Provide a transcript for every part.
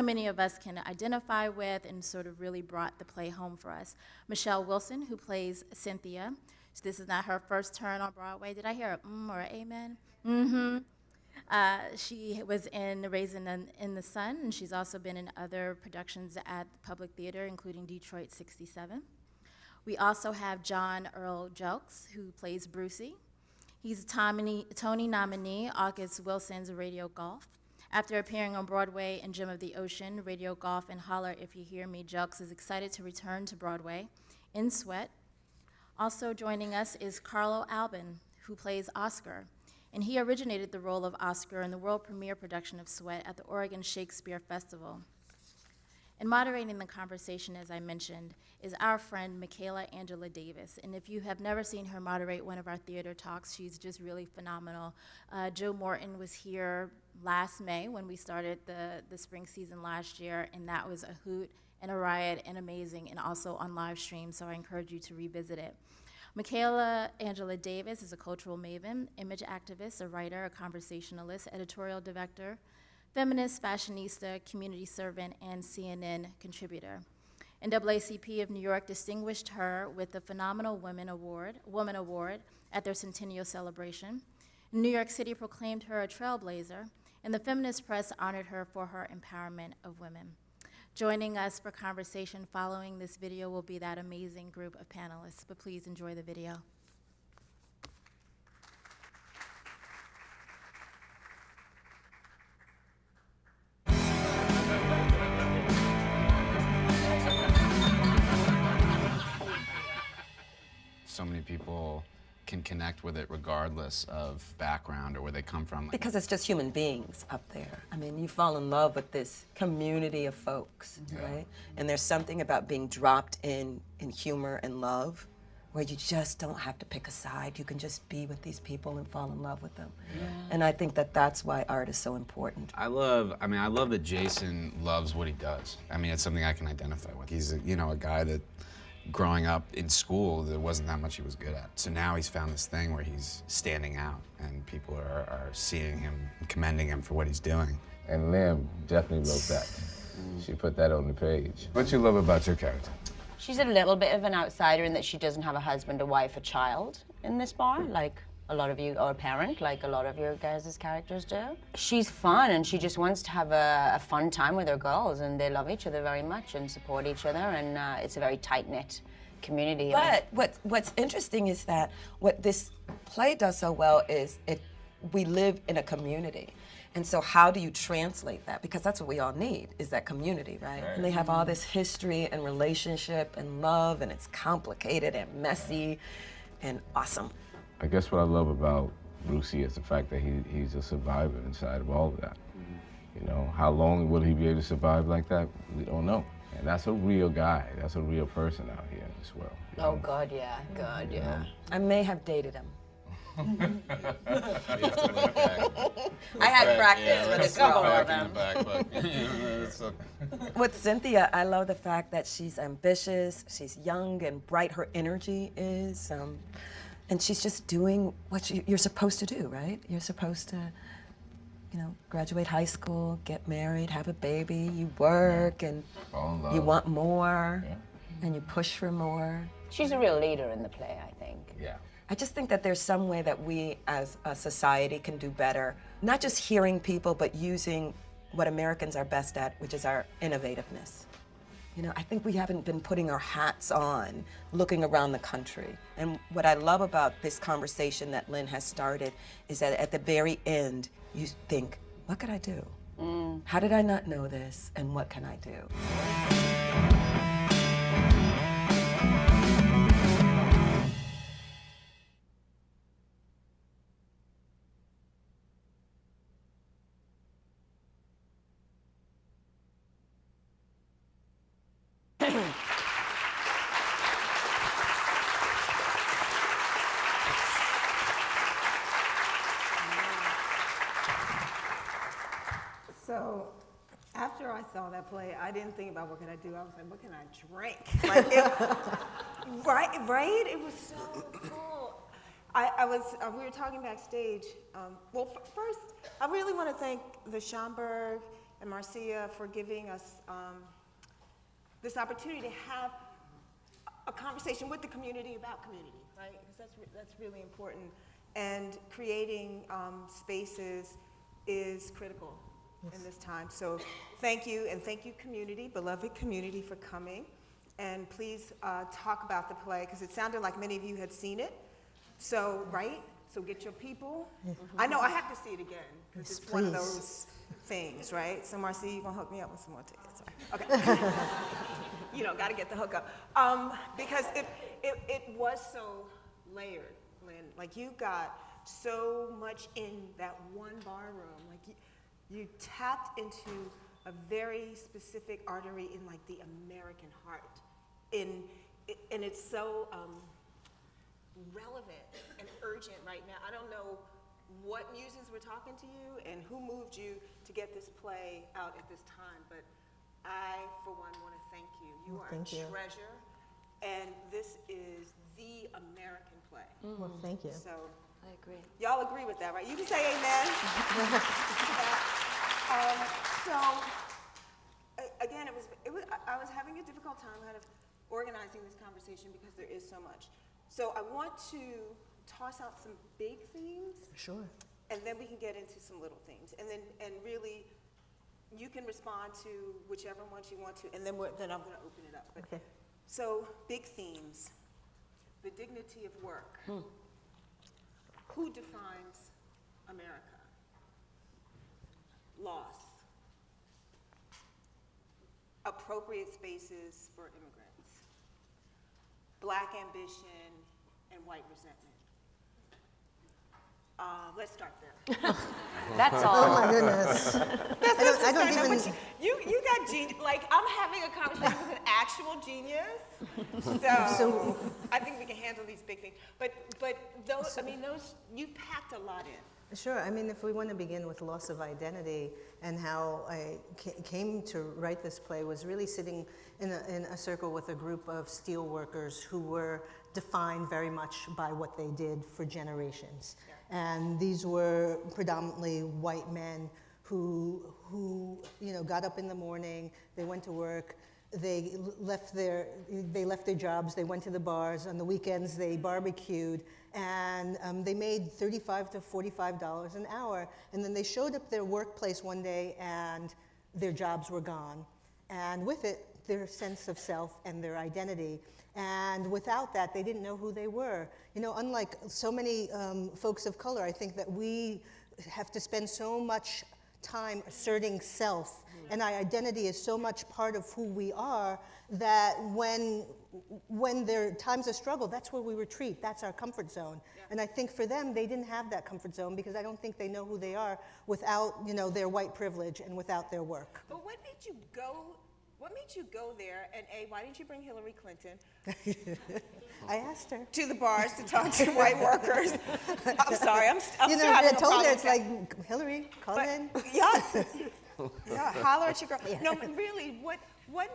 many of us can identify with and sort of really brought the play home for us. Michelle Wilson, who plays Cynthia. This is not her first turn on Broadway. Did I hear a or an amen? Mm-hmm. She was in Raisin in the Sun, and she's also been in other productions at the Public Theater, including Detroit 67. We also have John Earl Jelks, who plays Brucey. He's a Tony nominee, August Wilson's Radio Golf. After appearing on Broadway in Gem of the Ocean, Radio Golf, and Holler If You Hear Me, Jelks is excited to return to Broadway in Sweat. Also joining us is Carlo Alban, who plays Oscar, and he originated the role of Oscar in the world premiere production of Sweat at the Oregon Shakespeare Festival. And moderating the conversation, as I mentioned, is our friend Michaela Angela Davis. And if you have never seen her moderate one of our theater talks, she's just really phenomenal. Joe Morton was here last May when we started the spring season last year, and that was a hoot and a riot and amazing, and also on live stream, so I encourage you to revisit it. Michaela Angela Davis is a cultural maven, image activist, a writer, a conversationalist, editorial director, feminist, fashionista, community servant, and CNN contributor. NAACP of New York distinguished her with the Phenomenal Woman Award at their centennial celebration. New York City proclaimed her a trailblazer, and the feminist press honored her for her empowerment of women. Joining us for conversation following this video will be that amazing group of panelists, but please enjoy the video. So many people can connect with it regardless of background or where they come from. Because it's just human beings up there. I mean, you fall in love with this community of folks, right? And there's something about being dropped in humor and love where you just don't have to pick a side. You can just be with these people and fall in love with them. Yeah. And I think that that's why art is so important. I love that Jason loves what he does. I mean, it's something I can identify with. He's a guy that growing up in school, there wasn't that much he was good at. So now he's found this thing where he's standing out and people are seeing him and commending him for what he's doing. And Lynn definitely wrote that. She put that on the page. What you love about your character? She's a little bit of an outsider in that she doesn't have a husband, a wife, a child in this bar, like a lot of you, or a parent, like a lot of your guys' characters do. She's fun, and she just wants to have a fun time with her girls, and they love each other very much and support each other, and it's a very tight-knit community. But what's interesting is that what this play does so well is we live in a community. And so how do you translate that? Because that's what we all need, is that community, right? And they have all this history and relationship and love, and it's complicated and messy and awesome. I guess what I love about Brucey is the fact that he's a survivor inside of all of that. You know, how long will he be able to survive like that? We don't know. And that's a real guy. That's a real person out here in this world. Oh, God, yeah. God, yeah. I may have dated him. I had practice for this role. With Cynthia, I love the fact that she's ambitious, she's young and bright, her energy is, and she's just doing what you're supposed to do, right? You're supposed to, graduate high school, get married, have a baby, you work, and you want more, and you push for more. She's a real leader in the play, I think. Yeah. I just think that there's some way that we as a society can do better, not just hearing people, but using what Americans are best at, which is our innovativeness. I think we haven't been putting our hats on, looking around the country. And what I love about this conversation that Lynn has started is that at the very end, you think, what could I do? How did I not know this, and what can I do? So after I saw that play, I didn't think about what can I do. I was like, what can I drink? Like, right? It was so cool. We were talking backstage. First, I really want to thank the Schomburg and Marcia for giving us this opportunity to have a conversation with the community about community, right? Because that's really important. And creating spaces is critical in this time. So thank you, and thank you community, beloved community, for coming. And please talk about the play, because it sounded like many of you had seen it. So, right? So get your people. I know I have to see it again, because it's one of those things, right? So Marcia, you gonna hook me up with some more tickets? Okay. You know, gotta get the hookup. Because it was so layered, Lynn. Like, you got so much in that one bar room. Like, you tapped into a very specific artery in, like, the American heart. And it's so relevant and urgent right now. I don't know what muses were talking to you and who moved you to get this play out at this time, but I, for one, want to thank you. You are a treasure, and this is the American play. Well, thank you. So I agree. y'all agree with that, right? You can say amen. So again, I was having a difficult time kind of organizing this conversation because there is so much. So I want to toss out some big themes. Sure. And then we can get into some little things. And really, you can respond to whichever ones you want to, and then I'm going to open it up. But, Okay. So, big themes. The dignity of work. Who defines America? Loss. Appropriate spaces for immigrants. Black ambition and white resentment. Let's start there. That's all. Oh my goodness. I don't even. You got genius. Like, I'm having a conversation with an actual genius. So I think we can handle these big things. But those, you packed a lot in. Sure. I mean, if we want to begin with loss of identity and how I came to write this play, was really sitting in a circle with a group of steel workers who were defined very much by what they did for generations. Yeah. And these were predominantly white men who got up in the morning, they went to work, they left their jobs, they went to the bars, on the weekends they barbecued, and they made $35 to $45 an hour. And then they showed up their workplace one day and their jobs were gone. And with it, their sense of self and their identity. And without that, they didn't know who they were. You know, unlike so many folks of color, I think that we have to spend so much time asserting self, and our identity is so much part of who we are, that when there are times of struggle, that's where we retreat, that's our comfort zone. Yeah. And I think for them, they didn't have that comfort zone, because I don't think they know who they are without, their white privilege and without their work. But what made you go there? And why didn't you bring Hillary Clinton? I asked her to the bars to talk to white workers. I'm sorry, I'm still I having a told problem her, with it's that. like, Hillary, call in. Yeah, holler at your girl. Yeah. No, but really, what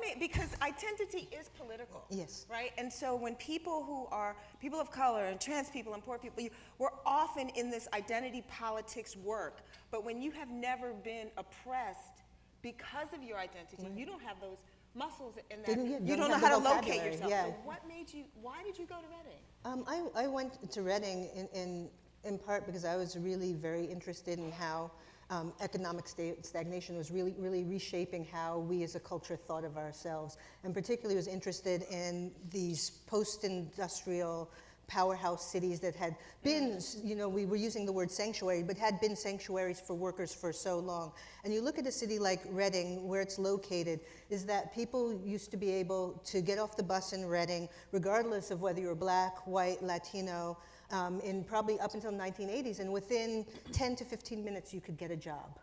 made, because identity is political. Yes. Right? And so when people who are people of color and trans people and poor people, we're often in this identity politics work. But when you have never been oppressed because of your identity, you don't have those muscles and that you don't know how to locate yourself. Yeah. So why did you go to Reading? I went to Reading in part because I was really very interested in how economic stagnation was really reshaping how we as a culture thought of ourselves, and particularly was interested in these post-industrial powerhouse cities that had been, we were using the word sanctuary, but had been sanctuaries for workers for so long. And you look at a city like Reading, where it's located, is that people used to be able to get off the bus in Reading, regardless of whether you were black, white, Latino, in probably up until the 1980s, and within 10 to 15 minutes you could get a job.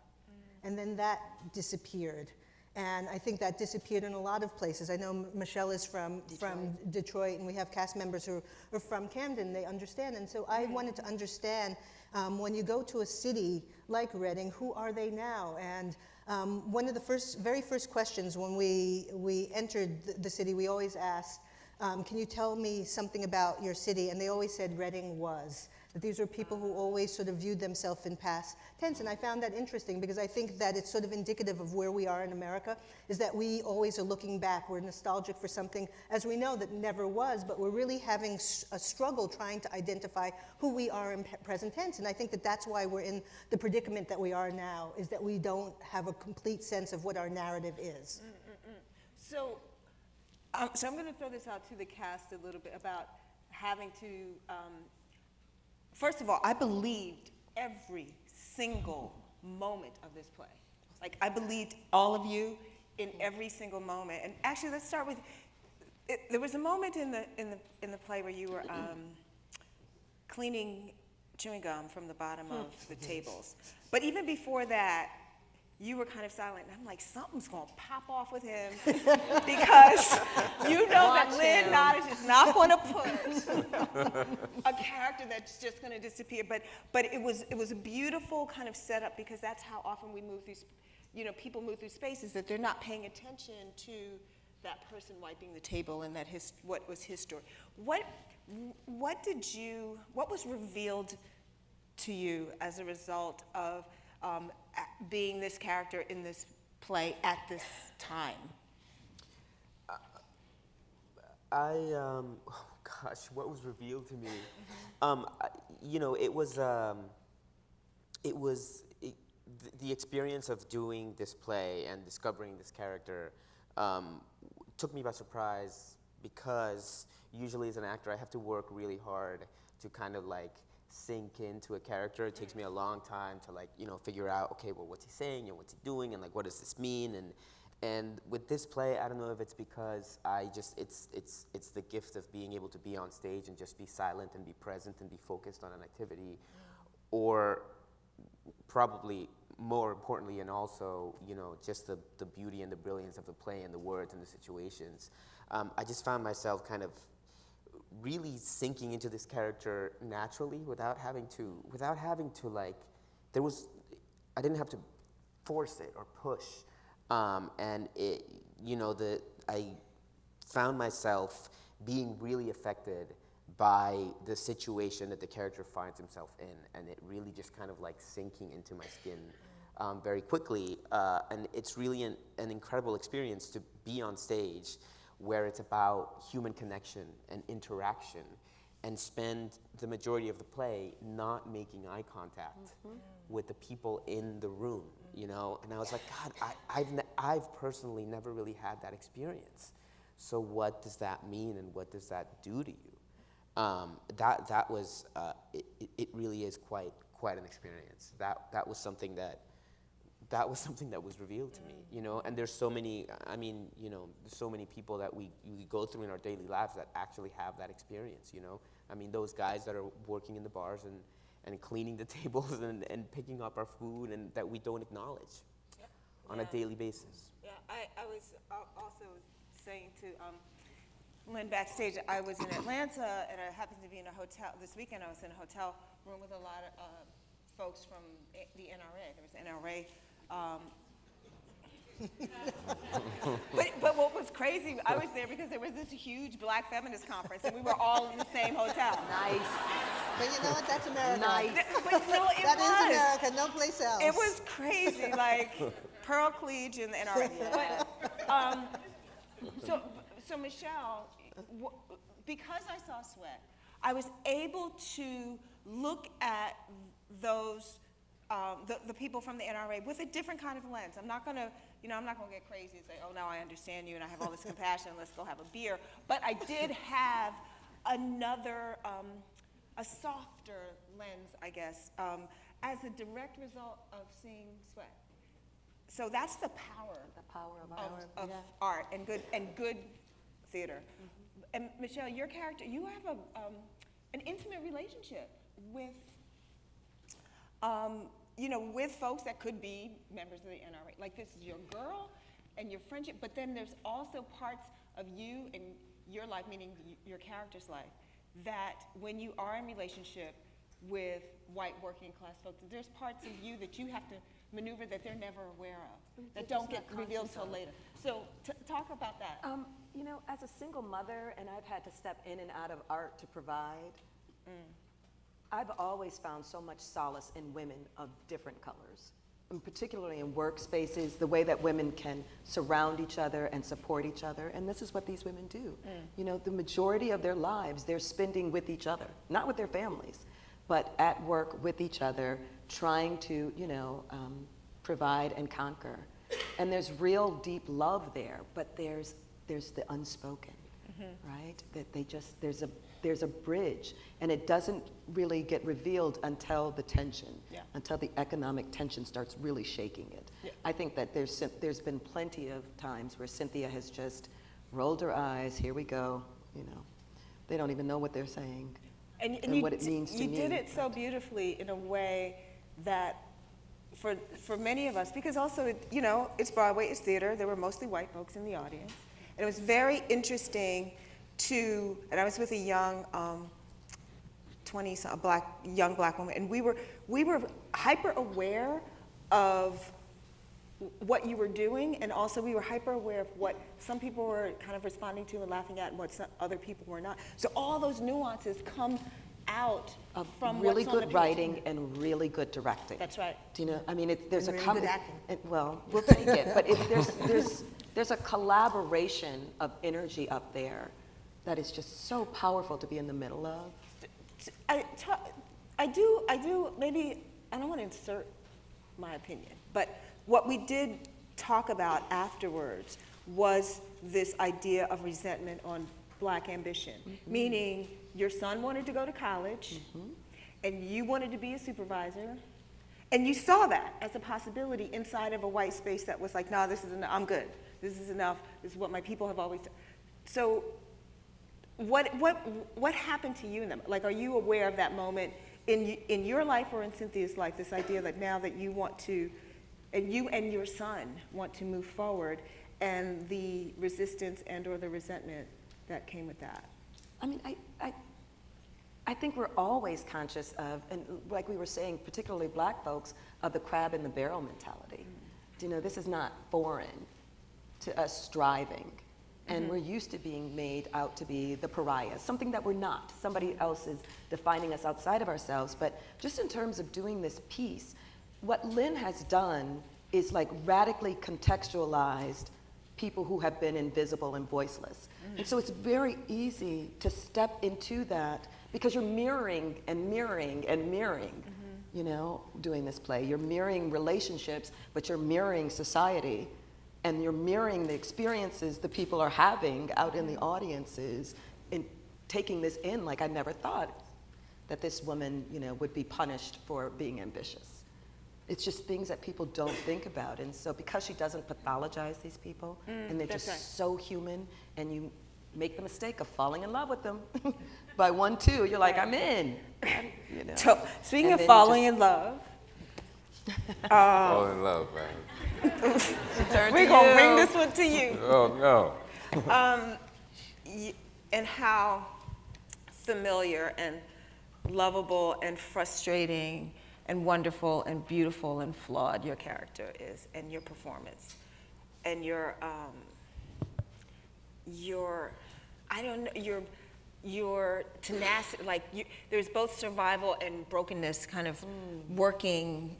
And then that disappeared. And I think that disappeared in a lot of places. I know Michelle is from Detroit, and we have cast members who are from Camden. They understand. And so I wanted to understand, when you go to a city like Reading, who are they now? And one of the very first questions when we entered the city, we always asked, can you tell me something about your city? And they always said Reading was. that these were people who always sort of viewed themselves in past tense. And I found that interesting because I think that it's sort of indicative of where we are in America, is that we always are looking back. We're nostalgic for something, as we know, that never was, but we're really having a struggle trying to identify who we are in present tense. And I think that that's why we're in the predicament that we are now, is that we don't have a complete sense of what our narrative is. So I'm going to throw this out to the cast a little bit about having to, first of all, I believed every single moment of this play. Like, I believed all of you in every single moment. And actually, let's start with, there was a moment in the play where you were cleaning chewing gum from the bottom of the tables. But even before that, you were kind of silent, and I'm like, something's gonna pop off with him because you know that Lynn Nottage is not gonna put a character that's just gonna disappear. But it was a beautiful kind of setup because that's how often we move through, people move through spaces, that they're not paying attention to that person wiping the table and that what was his story. What was revealed to you as a result of being this character in this play at this time? What was revealed to me? The experience of doing this play and discovering this character took me by surprise, because usually as an actor I have to work really hard to kind of like sink into a character. It takes me a long time to figure out, okay, well, what's he saying and what's he doing and like what does this mean? And with this play, I don't know if it's because it's the gift of being able to be on stage and just be silent and be present and be focused on an activity, or probably more importantly, and also just the beauty and the brilliance of the play and the words and the situations. I just found myself kind of really sinking into this character naturally without having to like, I didn't have to force it or push. And I found myself being really affected by the situation that the character finds himself in, and it really just kind of like sinking into my skin very quickly. And it's really an incredible experience to be on stage where it's about human connection and interaction, and spend the majority of the play not making eye contact with the people in the room, And I was like, God, I've personally never really had that experience. So what does that mean, and what does that do to you? That was, it really is quite an experience. That was something that was revealed to me, and there's so many, there's so many people that we go through in our daily lives that actually have that experience, those guys that are working in the bars and cleaning the tables and picking up our food and that we don't acknowledge on a daily basis. Yeah, I was also saying to Lynn backstage, I was in Atlanta and I happened to be in a hotel, this weekend I was in a hotel room with a lot of folks from the NRA. There was NRA. But what was crazy, I was there because there was this huge black feminist conference and we were all in the same hotel. Nice. But you know what? That's America. Nice. But no, it That was. is America, no place else. It was crazy, like Pearl Cleage and NRA. But, so Michelle, because I saw Sweat, I was able to look at those the people from the NRA with a different kind of lens. I'm not gonna get crazy and say, oh, now I understand you and I have all this compassion, let's go have a beer. But I did have another, a softer lens, I guess, as a direct result of seeing Sweat. So that's the power of art and good theater. And Michelle, your character, you have an intimate relationship with with folks that could be members of the NRA. Like, this is your girl and your friendship, but then there's also parts of you and your life, meaning your character's life, that when you are in relationship with white working class folks, there's parts of you that you have to maneuver that they're never aware of, that don't get revealed until later. So talk about that. As a single mother, and I've had to step in and out of art to provide, I've always found so much solace in women of different colors, and particularly in workspaces, the way that women can surround each other and support each other, and this is what these women do. You know, the majority of their lives they're spending with each other, not with their families, but at work with each other, trying to, you know, provide and conquer. And there's real deep love there, but there's the unspoken, right? That they just, there's a bridge, and it doesn't really get revealed until the tension, until the economic tension starts really shaking it. I think that there's been plenty of times where Cynthia has just rolled her eyes, here we go, you know. They don't even know what they're saying and what it means to me. You did it so beautifully in a way that for many of us, because also, you know, it's Broadway, it's theater, there were mostly white folks in the audience, and it was very interesting and I was with a young, young black woman, and we were hyper aware of what you were doing, and also we were hyper aware of what some people were kind of responding to and laughing at, and what some other people were not. So all those nuances come out from really what's on the good page. writing and really good directing. That's right. Do you know? I mean, there's And a really good acting. well, we'll take it, but there's a collaboration of energy up there that is just so powerful to be in the middle of. I do, maybe, I don't want to insert my opinion, but what we did talk about afterwards was this idea of resentment on black ambition, meaning your son wanted to go to college, and you wanted to be a supervisor, and you saw that as a possibility inside of a white space that was like, no, this is enough, I'm good, this is enough, this is what my people have always done. So what happened to you in them? Like, are you aware of that moment in your life or in Cynthia's life, this idea that now that you want to, and you and your son want to move forward, and the resistance and or the resentment that came with that? I mean, I think we're always conscious of, and like we were saying, particularly black folks, of the crab in the barrel mentality. You know, this is not foreign to us striving. And we're used to being made out to be the pariahs, something that we're not. Somebody else is defining us outside of ourselves. But just in terms of doing this piece, what Lynn has done is like radically contextualized people who have been invisible and voiceless. And so it's very easy to step into that because you're mirroring and mirroring and mirroring, you know, doing this play. You're mirroring relationships, but you're mirroring society. And you're mirroring the experiences the people are having out in the audiences and taking this in. Like, I never thought that this woman, you know, would be punished for being ambitious. It's just things that people don't think about. And so because she doesn't pathologize these people, and they're just so human, and you make the mistake of falling in love with them by 1, 2, you're like, I'm in. You know? So, speaking of falling in love. Fall in love, man. We're going to bring this one to you. Oh, no. And how familiar and lovable and frustrating and wonderful and beautiful and flawed your character is, and your performance. And your I don't know, your tenacity, like there's both survival and brokenness kind of working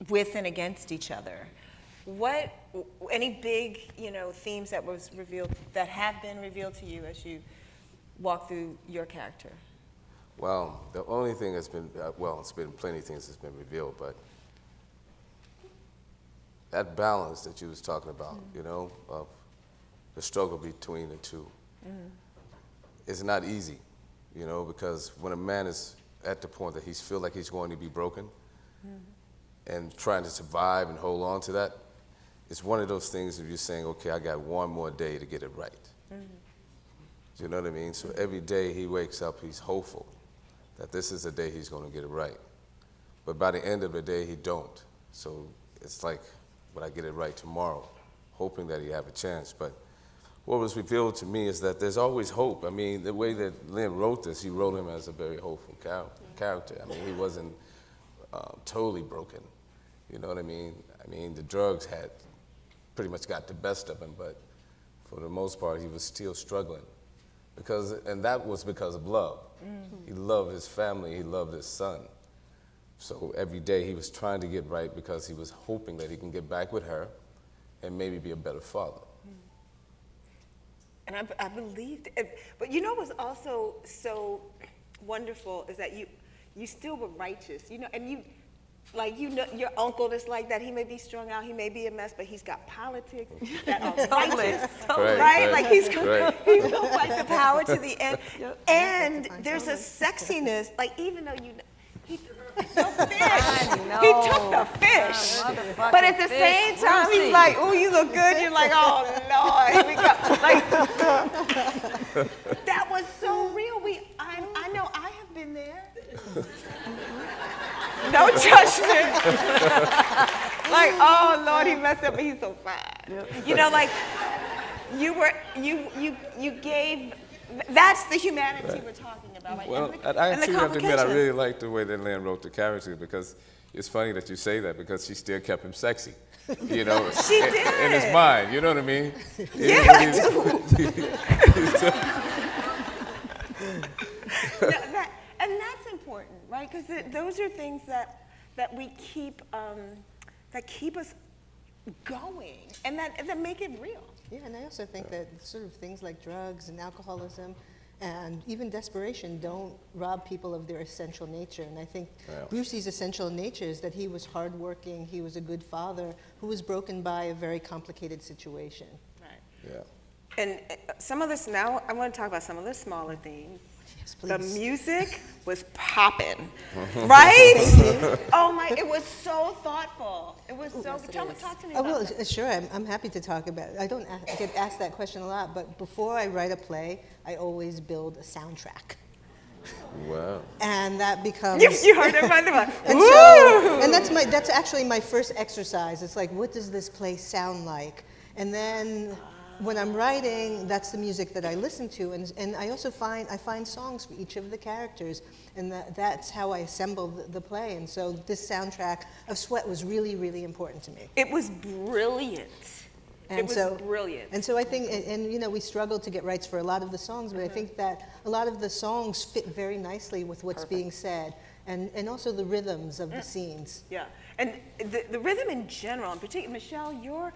with and against each other. Any big, you know, themes that was revealed, that have been revealed to you as you walk through your character? Well, the only thing that's been, it's been plenty of things that's been revealed, but that balance that you was talking about, you know, of the struggle between the two is not easy, you know, because when a man is at the point that he feels like he's going to be broken and trying to survive and hold on to that, it's one of those things that you're saying, okay, I got one more day to get it right. Do you know what I mean? So every day he wakes up, he's hopeful that this is the day he's going to get it right. But by the end of the day, he don't. So it's like, would I get it right tomorrow? Hoping that he have a chance. But what was revealed to me is that there's always hope. I mean, the way that Lynn wrote this, he wrote him as a very hopeful character. I mean, he wasn't totally broken. You know what I mean? I mean, the drugs had pretty much got the best of him, but for the most part, he was still struggling. And that was because of love. He loved his family, he loved his son. So every day he was trying to get right because he was hoping that he can get back with her and maybe be a better father. And I believed it. But you know what's also so wonderful is that you still were righteous, you know, and you know, your uncle is like that. He may be strung out, he may be a mess, but he's got politics that are righteous, right? Like he's gonna fight the power to the end. And there's a sexiness, like even though he took the fish, he took the fish, but at the same time he's like, "Oh, you look good." You're like, "Oh Lord, here we go." Like that was so real. I know I have been there. No judgment. Like, oh Lord, he messed up, but he's so fine. You know, like you gave. That's the humanity we're talking about. Like, Well, I actually have to admit, I really like the way that Lynn wrote the character because it's funny that you say that because she still kept him sexy. You know, she did. In his mind, you know what I mean? Yeah, I do. And that's important, right? Because those are things that we keep that keep us going and that make it real. Yeah, and I also think that sort of things like drugs and alcoholism and even desperation don't rob people of their essential nature. And I think Brucey's essential nature is that he was hardworking, he was a good father who was broken by a very complicated situation. Right. Yeah. And some of this, now I want to talk about some of the smaller things. Yes, please. The music was popping, right? Oh my, it was so thoughtful. It was so, talk to me about Well, that. sure, I'm happy to talk about it. I don't get asked that question a lot, but before I write a play, I always build a soundtrack. Wow. And that becomes... You heard it right about. And that's actually my first exercise. It's like, what does this play sound like? And then when I'm writing, that's the music that I listen to, and I also find songs for each of the characters, and that's how I assemble the play. And so this soundtrack of Sweat was really, really important to me. It was brilliant. It was brilliant. And so I think, and you know, we struggled to get rights for a lot of the songs, but I think that a lot of the songs fit very nicely with what's being said, and also the rhythms of the scenes. Yeah, and the rhythm in general, in particular, Michelle, your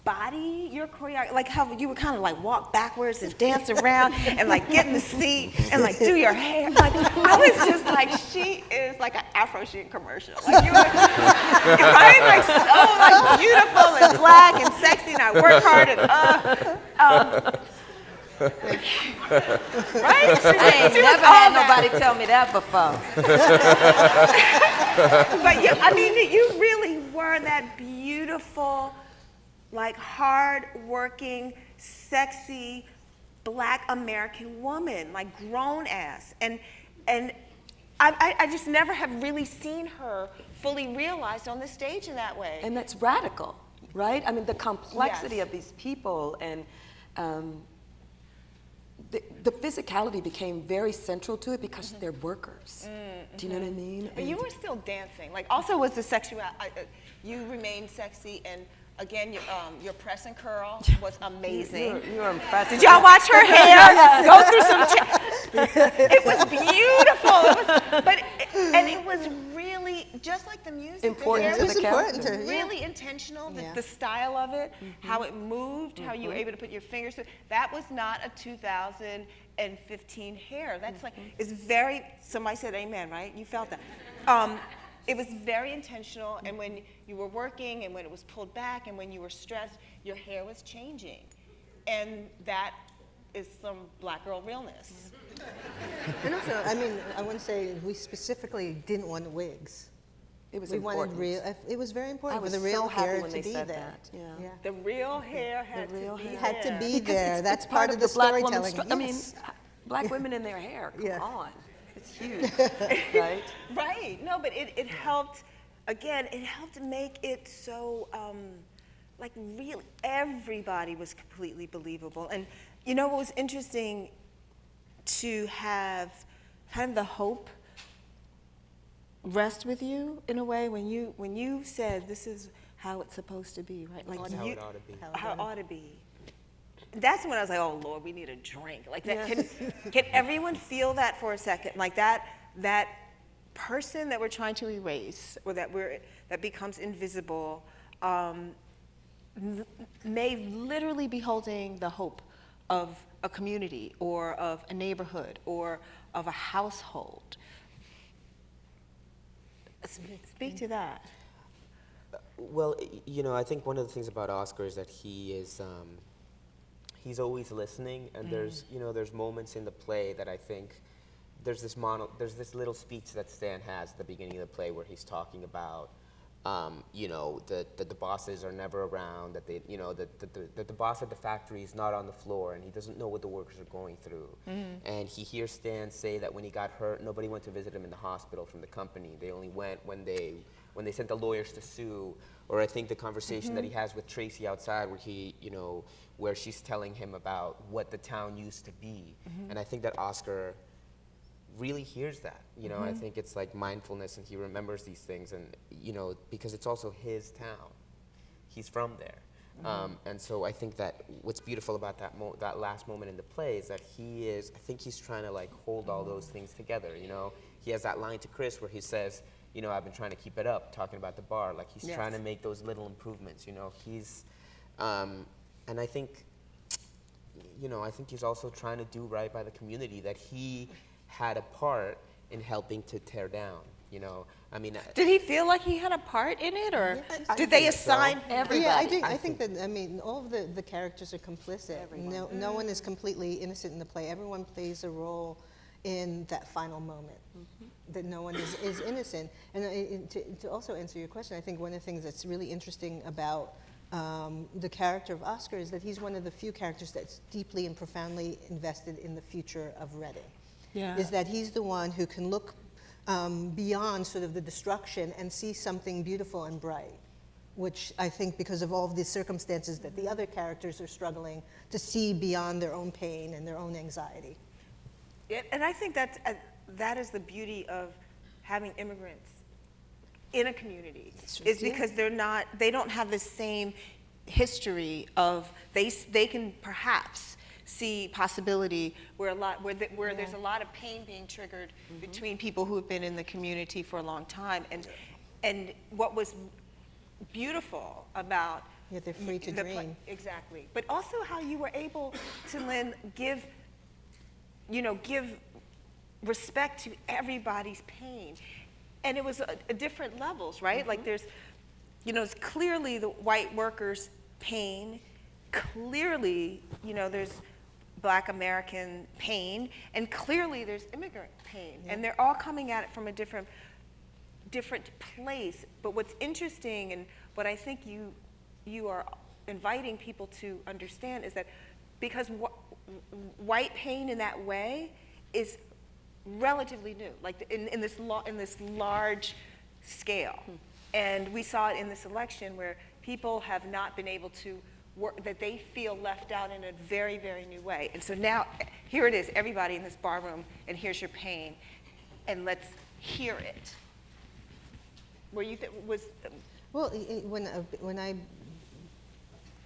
body, your choreography, like how you would kind of like walk backwards and dance around and like get in the seat and like do your hair. Like I was just like, she is like an Afro Chic commercial. Like you were, right? Like so like beautiful and black and sexy, and I work hard and right? I ain't never had nobody tell me that before. But yeah, I mean, you really were that beautiful, like hard-working, sexy, Black American woman, like grown ass, and I just never have really seen her fully realized on the stage in that way. And that's radical, right? I mean, the complexity of these people and the physicality became very central to it because they're workers. Do you know what I mean? But you were still dancing. Like also was the sexuality. You remained sexy and. Again, your press and curl was amazing. You were impressive. Did y'all watch her hair go through some? It was beautiful. And it was really just like the music. Important to the character. Really intentional. The style of it, how it moved, how you were able to put your fingers through. That was not a 2015 hair. That's like it's very. Somebody said amen, right? You felt that. It was very intentional, and when you were working, and when it was pulled back, and when you were stressed, your hair was changing. And that is some Black girl realness. And also, I mean, I want to say we specifically didn't want wigs. It was important. It was very important for the real hair to be there. That. Yeah. The real hair had to be there. Had to be there. That's part of the storytelling. I mean, Black women in their hair, come on. It's huge, right? Right. No, but it helped, again, it helped make it so, like really, everybody was completely believable. And you know what was interesting to have kind of the hope rest with you in a way when you said this is how it's supposed to be, right? Like how it ought to be. How it ought to be. that's when I was like, oh Lord, we need a drink. Like that. Can everyone feel that for a second? Like that person that we're trying to erase, or that becomes invisible, may literally be holding the hope of a community or of a neighborhood or of a household. Speak to that. Well, I think one of the things about Oscar is that he's always listening, and there's moments in the play that I think there's this little speech that Stan has at the beginning of the play where he's talking about that the bosses are never around, that that the boss at the factory is not on the floor, and he doesn't know what the workers are going through. And he hears Stan say that when he got hurt, nobody went to visit him in the hospital from the company. They only went when they sent the lawyers to sue. Or I think the conversation that he has with Tracy outside, where where she's telling him about what the town used to be. And I think that Oscar really hears that. I think it's like mindfulness, and he remembers these things, and because it's also his town. He's from there. And so I think that what's beautiful about that last moment in the play is that I think he's trying to like hold all those things together. He has that line to Chris where he says, I've been trying to keep it up, talking about the bar. Like he's trying to make those little improvements. He's, and I think, I think he's also trying to do right by the community that he had a part in helping to tear down. I mean, did he feel like he had a part in it, or did they assign everybody? Yeah, I think that, all of the characters are complicit. No one is completely innocent in the play. Everyone plays a role in that final moment. That no one is innocent. And to also answer your question, I think one of the things that's really interesting about the character of Oscar is that he's one of the few characters that's deeply and profoundly invested in the future of Reading. Yeah. Is that he's the one who can look beyond sort of the destruction and see something beautiful and bright, which I think because of all of the circumstances that the other characters are struggling to see beyond their own pain and their own anxiety. And I think that is the beauty of having immigrants in a community, is because they don't have the same history of, they can perhaps see possibility where there's a lot of pain being triggered between people who have been in the community for a long time. And what was beautiful about they're free to dream. Exactly. But also how you were able to, Lynn, give respect to everybody's pain. And it was a different levels, right? Like there's, it's clearly the white workers' pain, clearly, there's Black American pain, and clearly there's immigrant pain. Yeah. And they're all coming at it from a different place. But what's interesting, and what I think you are inviting people to understand, is that because white pain in that way is relatively new, like in this large scale. And we saw it in this election where people have not been able to work, that they feel left out in a very, very new way. And so now, here it is, everybody in this bar room, and here's your pain, and let's hear it. Where you Well, when I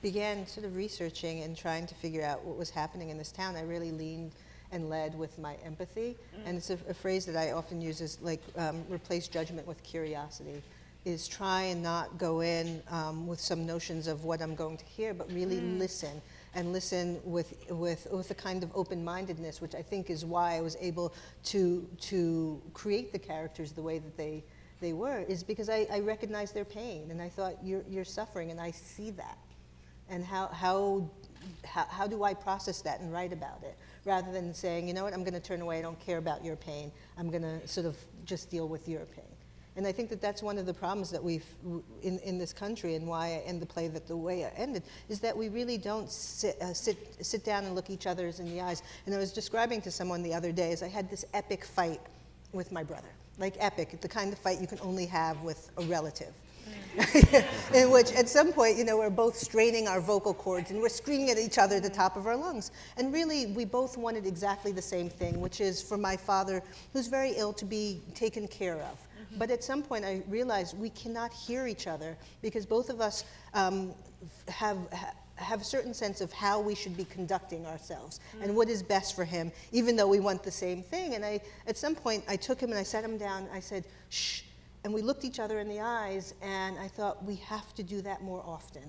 began sort of researching and trying to figure out what was happening in this town, I really leaned and led with my empathy. And it's a phrase that I often use is like replace judgment with curiosity, is try and not go in with some notions of what I'm going to hear, but really listen, and listen with a kind of open-mindedness, which I think is why I was able to create the characters the way that they were, is because I recognized their pain, and I thought, you're suffering, and I see that. And how do I process that and write about it, rather than saying, you know what, I'm going to turn away, I don't care about your pain, I'm going to sort of just deal with your pain. And I think that that's one of the problems that we've, in this country, and why I end the play the way I ended, is that we really don't sit down and look each other in the eyes. And I was describing to someone the other day, is I had this epic fight with my brother. Like epic, the kind of fight you can only have with a relative. In which, at some point, we're both straining our vocal cords and we're screaming at each other at the top of our lungs. And really, we both wanted exactly the same thing, which is for my father, who's very ill, to be taken care of. But at some point, I realized we cannot hear each other because both of us have a certain sense of how we should be conducting ourselves and what is best for him, even though we want the same thing. And at some point, I took him and I sat him down. I said, shh. And we looked each other in the eyes, and I thought, we have to do that more often.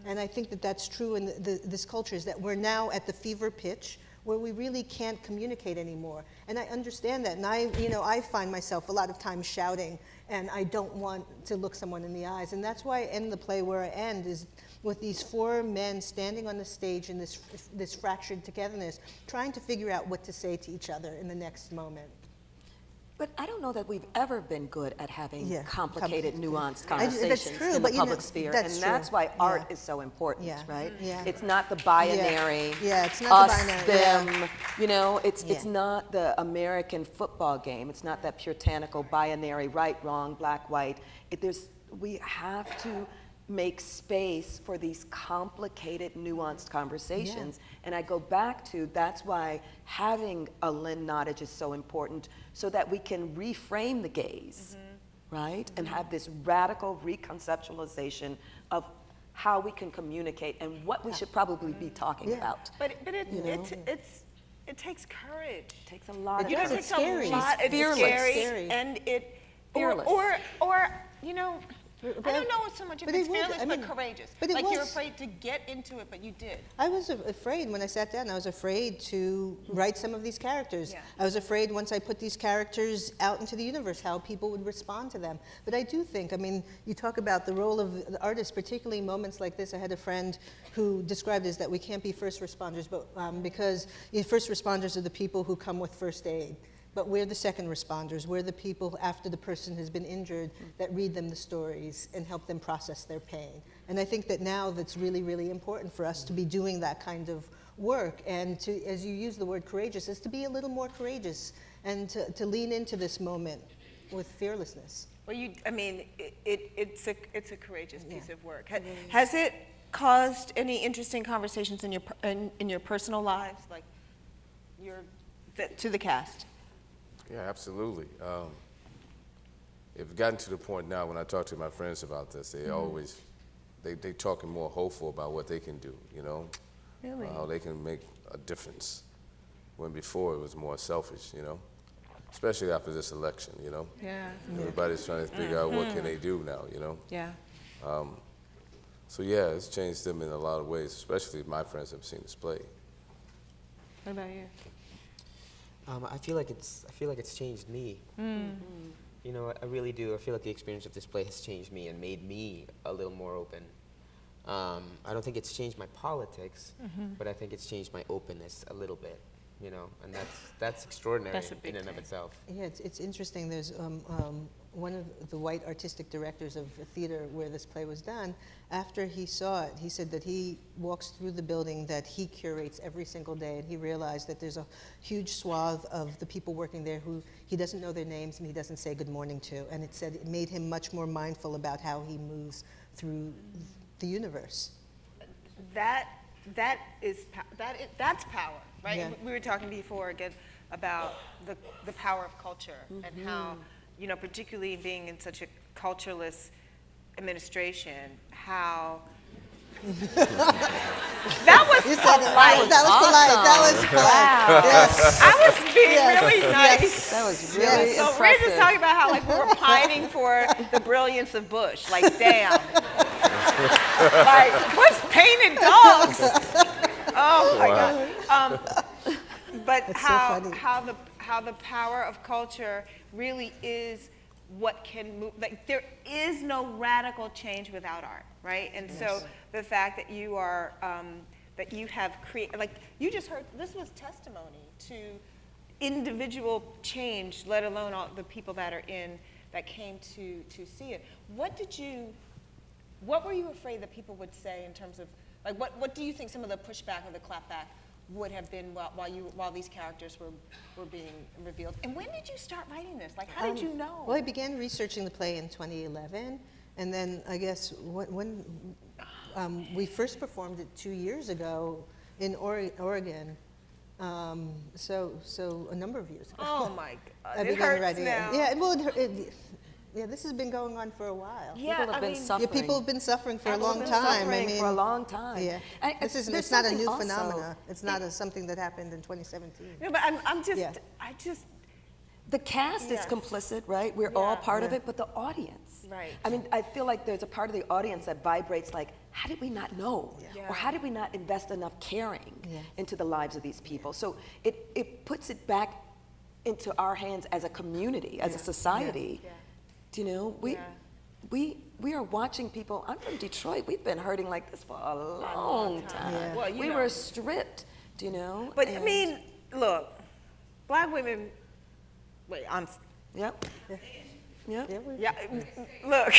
And I think that that's true in this culture, is that we're now at the fever pitch where we really can't communicate anymore. And I understand that, and I find myself a lot of times shouting, and I don't want to look someone in the eyes. And that's why I end the play where I end, is with these 4 men standing on the stage in this fractured togetherness, trying to figure out what to say to each other in the next moment. But I don't know that we've ever been good at having complicated, nuanced That's conversations true, in but the public sphere, and that's why art is so important, right? Yeah. It's not the binary, it's not us, the binary. them. You know, it's not the American football game. It's not that puritanical binary, right, wrong, black, white. We have to make space for these complicated, nuanced conversations. And I go back to, that's why having a Lynn Nottage is so important, so that we can reframe the gaze, right? And have this radical reconceptualization of how we can communicate and what we should probably be talking about. But it takes courage. It takes a lot of It's scary. It's fearless. scary, and Fearless. Or you know, I don't know so much if But it's it was, fearless, I mean, but courageous. but it Like you're was. afraid to get into it, but you did. I was afraid when I sat down. I was afraid to write some of these characters. I was afraid once I put these characters out into the universe, how people would respond to them. But I do think, I mean, you talk about the role of the artist, particularly in moments like this. I had a friend who described it as that we can't be first responders, but because first responders are the people who come with first aid. But we're the second responders. We're the people after the person has been injured that read them the stories and help them process their pain. And I think that now that's really, really important for us to be doing that kind of work. And to, as you use the word courageous, is to be a little more courageous and to lean into this moment with fearlessness. Well, it's a courageous piece of work. Has it caused any interesting conversations in your personal lives, like to the cast? Yeah, absolutely. It's gotten to the point now when I talk to my friends about this, they always, they talking more hopeful about what they can do, you know? Really? How they can make a difference, when before it was more selfish, you know? Especially after this election, you know? Yeah. Everybody's trying to figure out what can they do now, you know? Yeah. So yeah, it's changed them in a lot of ways, especially my friends have seen this play. What about you? I feel like it's changed me. You know, I really do. I feel like the experience of this play has changed me and made me a little more open. I don't think it's changed my politics, but I think it's changed my openness a little bit. You know, and that's extraordinary in and of itself. Yeah, it's interesting. There's one of the white artistic directors of a theater where this play was done. After he saw it, he said that he walks through the building that he curates every single day, and he realized that there's a huge swath of the people working there who he doesn't know their names and he doesn't say good morning to. And it said it made him much more mindful about how he moves through the universe. That's power, right? Yeah. We were talking before again about the power of culture and how, you know, particularly being in such a cultureless administration, how that was polite. That was polite. That was polite. Yes. I was being really nice. Yes. That was really So impressive. we're just talking about how like we were pining for the brilliance of Bush. Like, damn. Like, Bush painted dogs. Oh my God. But That's how so funny. how the power of culture really is what can move. Like, there is no radical change without art, right? And so the fact that you are that you have created, like you just heard, this was testimony to individual change, let alone all the people that came to see it. What were you afraid that people would say in terms of, like, what do you think some of the pushback or the clapback would have been while these characters were being revealed? And when did you start writing this? Like, how did you know? Well, I began researching the play in 2011, and then I guess when we first performed it 2 years ago in Oregon, so a number of years ago. Oh my God! I It began hurts writing now. it. Yeah, well, Yeah, this has been going on for a while. Yeah, People have been suffering. Yeah, people have been suffering for a People have long been time. suffering for a long time. Yeah, And this isn't. there's It's not a something new also- phenomena. It's not something that happened in 2017. No, but I'm just, Yeah. I just, The cast is Yes. complicit, right? We're all Yeah. part of it, but the audience. Right. I mean, I feel like there's a part of the audience that vibrates like, how did we not know? Yeah. Or how did we not invest enough caring Yeah. into the lives of these people? So it puts it back into our hands as a community, as a society. Yeah. Do you know, we are watching people. I'm from Detroit. We've been hurting like this for a long time. Yeah. Well, you we know. were stripped, do you know? but I And- mean, look, black women, wait, Yep. Yep. yeah, look.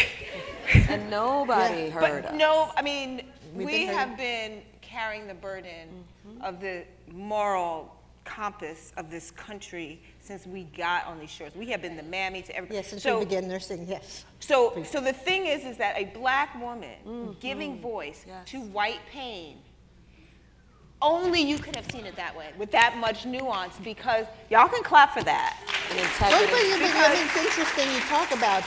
And nobody heard But us. no, I mean, We've we been have been carrying the burden of the moral compass of this country since we got on these shores. We have been the mammy to everybody. Yes, since so, we began nursing. Yes. So the thing is that a black woman giving voice Yes. to white pain, only you could have seen it that way, with that much nuance, because y'all can clap for that. And Well, integrity. I mean, it's interesting you talk about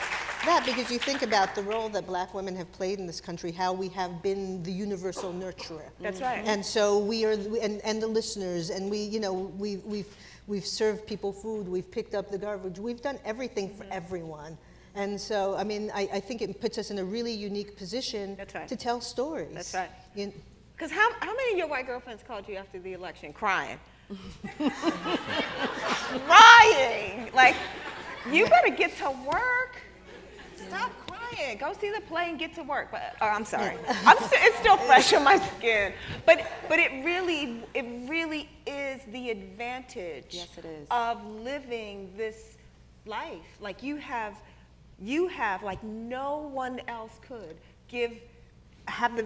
that because you think about the role that black women have played in this country, how we have been the universal nurturer. That's right. And so we are, and the listeners, and we, you know, we've served people food, we've picked up the garbage, we've done everything for everyone. And so, I mean, I think it puts us in a really unique position That's right. to tell stories. That's right. You- Because how many of your white girlfriends called you after the election crying? Crying! Like, you better get to work. Stop crying. Go see the play and get to work. But, I'm sorry. It's still fresh on my skin. But it really is the advantage Yes, it is. of living this life. Like you have like no one else could have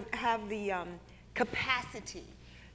the capacity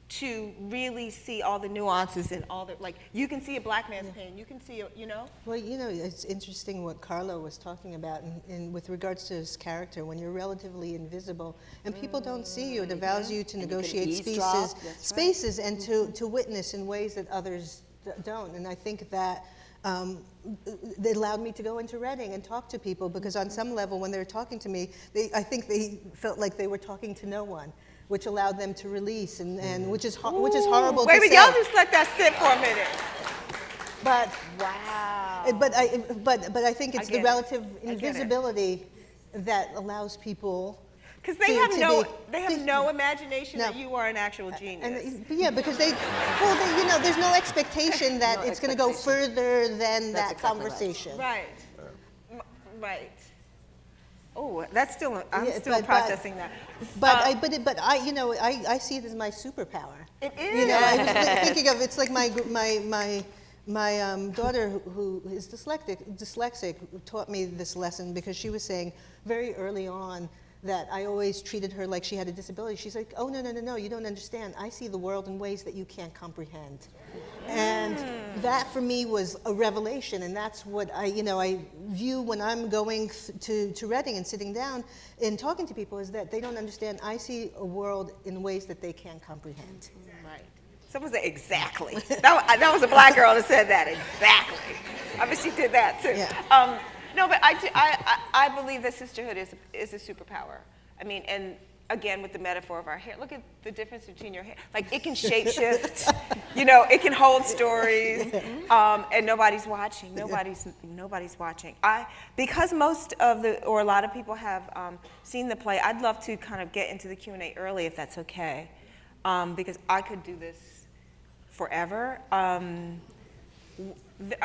to really see all the nuances and all the, like, you can see a black man's pain, you can see, you know? Well, you know, it's interesting what Carlo was talking about in with regards to his character. When you're relatively invisible and people don't see you, it allows you to And you can negotiate eavesdrop, that's right. spaces and to witness in ways that others don't. And I think that it allowed me to go into Reading and talk to people because on some level, when they were talking to me, I think they felt like they were talking to no one, which allowed them to release, and which is horrible Wait, to but say. y'all just let that sit for a minute. But Wow. but I think it's get the it. relative I get it. invisibility that allows people. Because they to have be- no imagination No. that you are an actual genius. Yeah, because you know, there's no expectation that No it's going to go expectation. further than that exactly right. conversation. Right. Right. Oh, that's still, I'm Yeah, still but- processing that. But I, you know, I see it as my superpower. It You know, I was is. thinking of it's like my daughter who is dyslexic taught me this lesson because she was saying very early on that I always treated her like she had a disability. She's like, oh, no, you don't understand. I see the world in ways that you can't comprehend. And that for me was a revelation, and that's what I view when I'm going to Reading and sitting down and talking to people is that they don't understand. I see a world in ways that they can't comprehend. Right. Someone said exactly. That was a black girl that said that, exactly. I bet she did that too. Yeah. No, but I believe that sisterhood is a superpower. I mean, and again, with the metaphor of our hair, look at the difference between your hair. Like, it can shapeshift, you know, it can hold stories, and nobody's watching. Nobody's watching. Because most of or a lot of people have seen the play, I'd love to kind of get into the Q&A early, if that's okay, because I could do this forever. Are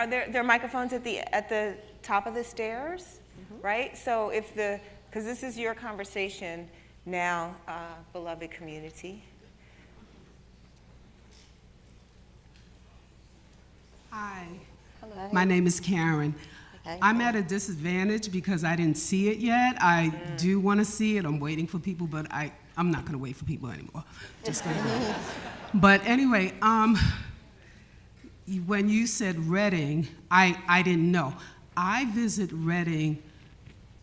there microphones at the top of the stairs, right? So because this is your conversation now, beloved community. Hi. Hello. My name is Karen. Okay. I'm at a disadvantage because I didn't see it yet. I do want to see it. I'm waiting for people, but I'm not going to wait for people anymore. Just gonna go. But anyway, when you said Reading, I didn't know. I visit Reading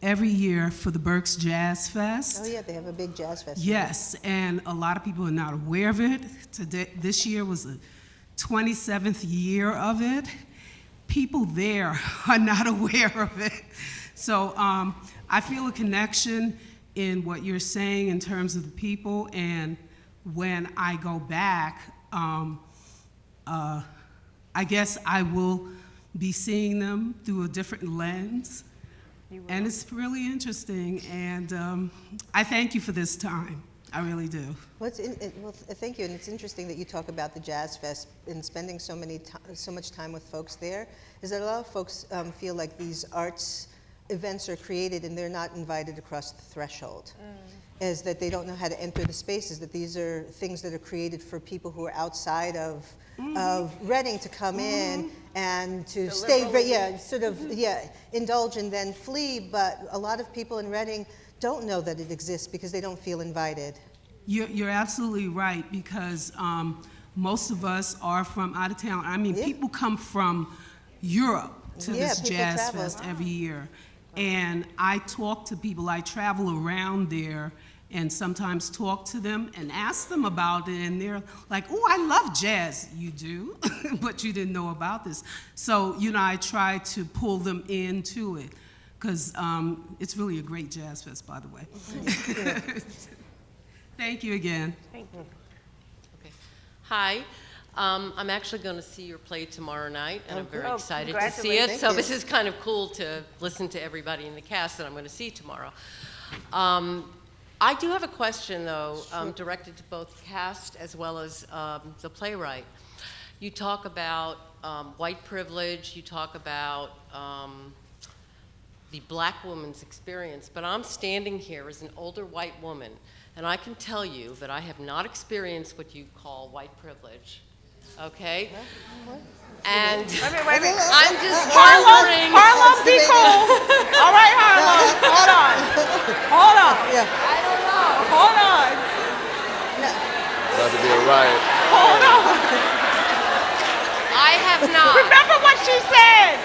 every year for the Berks Jazz Fest. Oh yeah, they have a big jazz festival. Yes, and a lot of people are not aware of it. This year was the 27th year of it. People there are not aware of it. So I feel a connection in what you're saying in terms of the people, and when I go back, I guess I will be seeing them through a different lens. And it's really interesting, and I thank you for this time. I really do. Well, thank you, and it's interesting that you talk about the Jazz Fest and spending so much time with folks there, is that a lot of folks feel like these arts events are created and they're not invited across the threshold. Is that they don't know how to enter the spaces, that these are things that are created for people who are outside of Reading to come in and to stay, indulge and then flee, but a lot of people in Reading don't know that it exists because they don't feel invited. You're absolutely right, because most of us are from out of town. I mean, people come from Europe to this Jazz Fest every year. And I talk to people, I travel around there and sometimes talk to them and ask them about it, and they're like, oh, I love jazz. You do, but you didn't know about this. So, I try to pull them into it, because it's really a great jazz fest, by the way. Thank you again. Thank you. Okay. Hi. I'm actually going to see your play tomorrow night, and I'm very excited to see it. So this is kind of cool to listen to everybody in the cast that I'm going to see tomorrow. I do have a question, though, directed to both the cast as well as the playwright. You talk about white privilege, you talk about the black woman's experience, but I'm standing here as an older white woman, and I can tell you that I have not experienced what you call white privilege. Okay? And I'm just wondering. Harlem, be cool. All right, Harlem. Hold on. Hold on. Yeah. I don't know. Hold on. About to be a riot. Hold on. I have not. Remember what she said.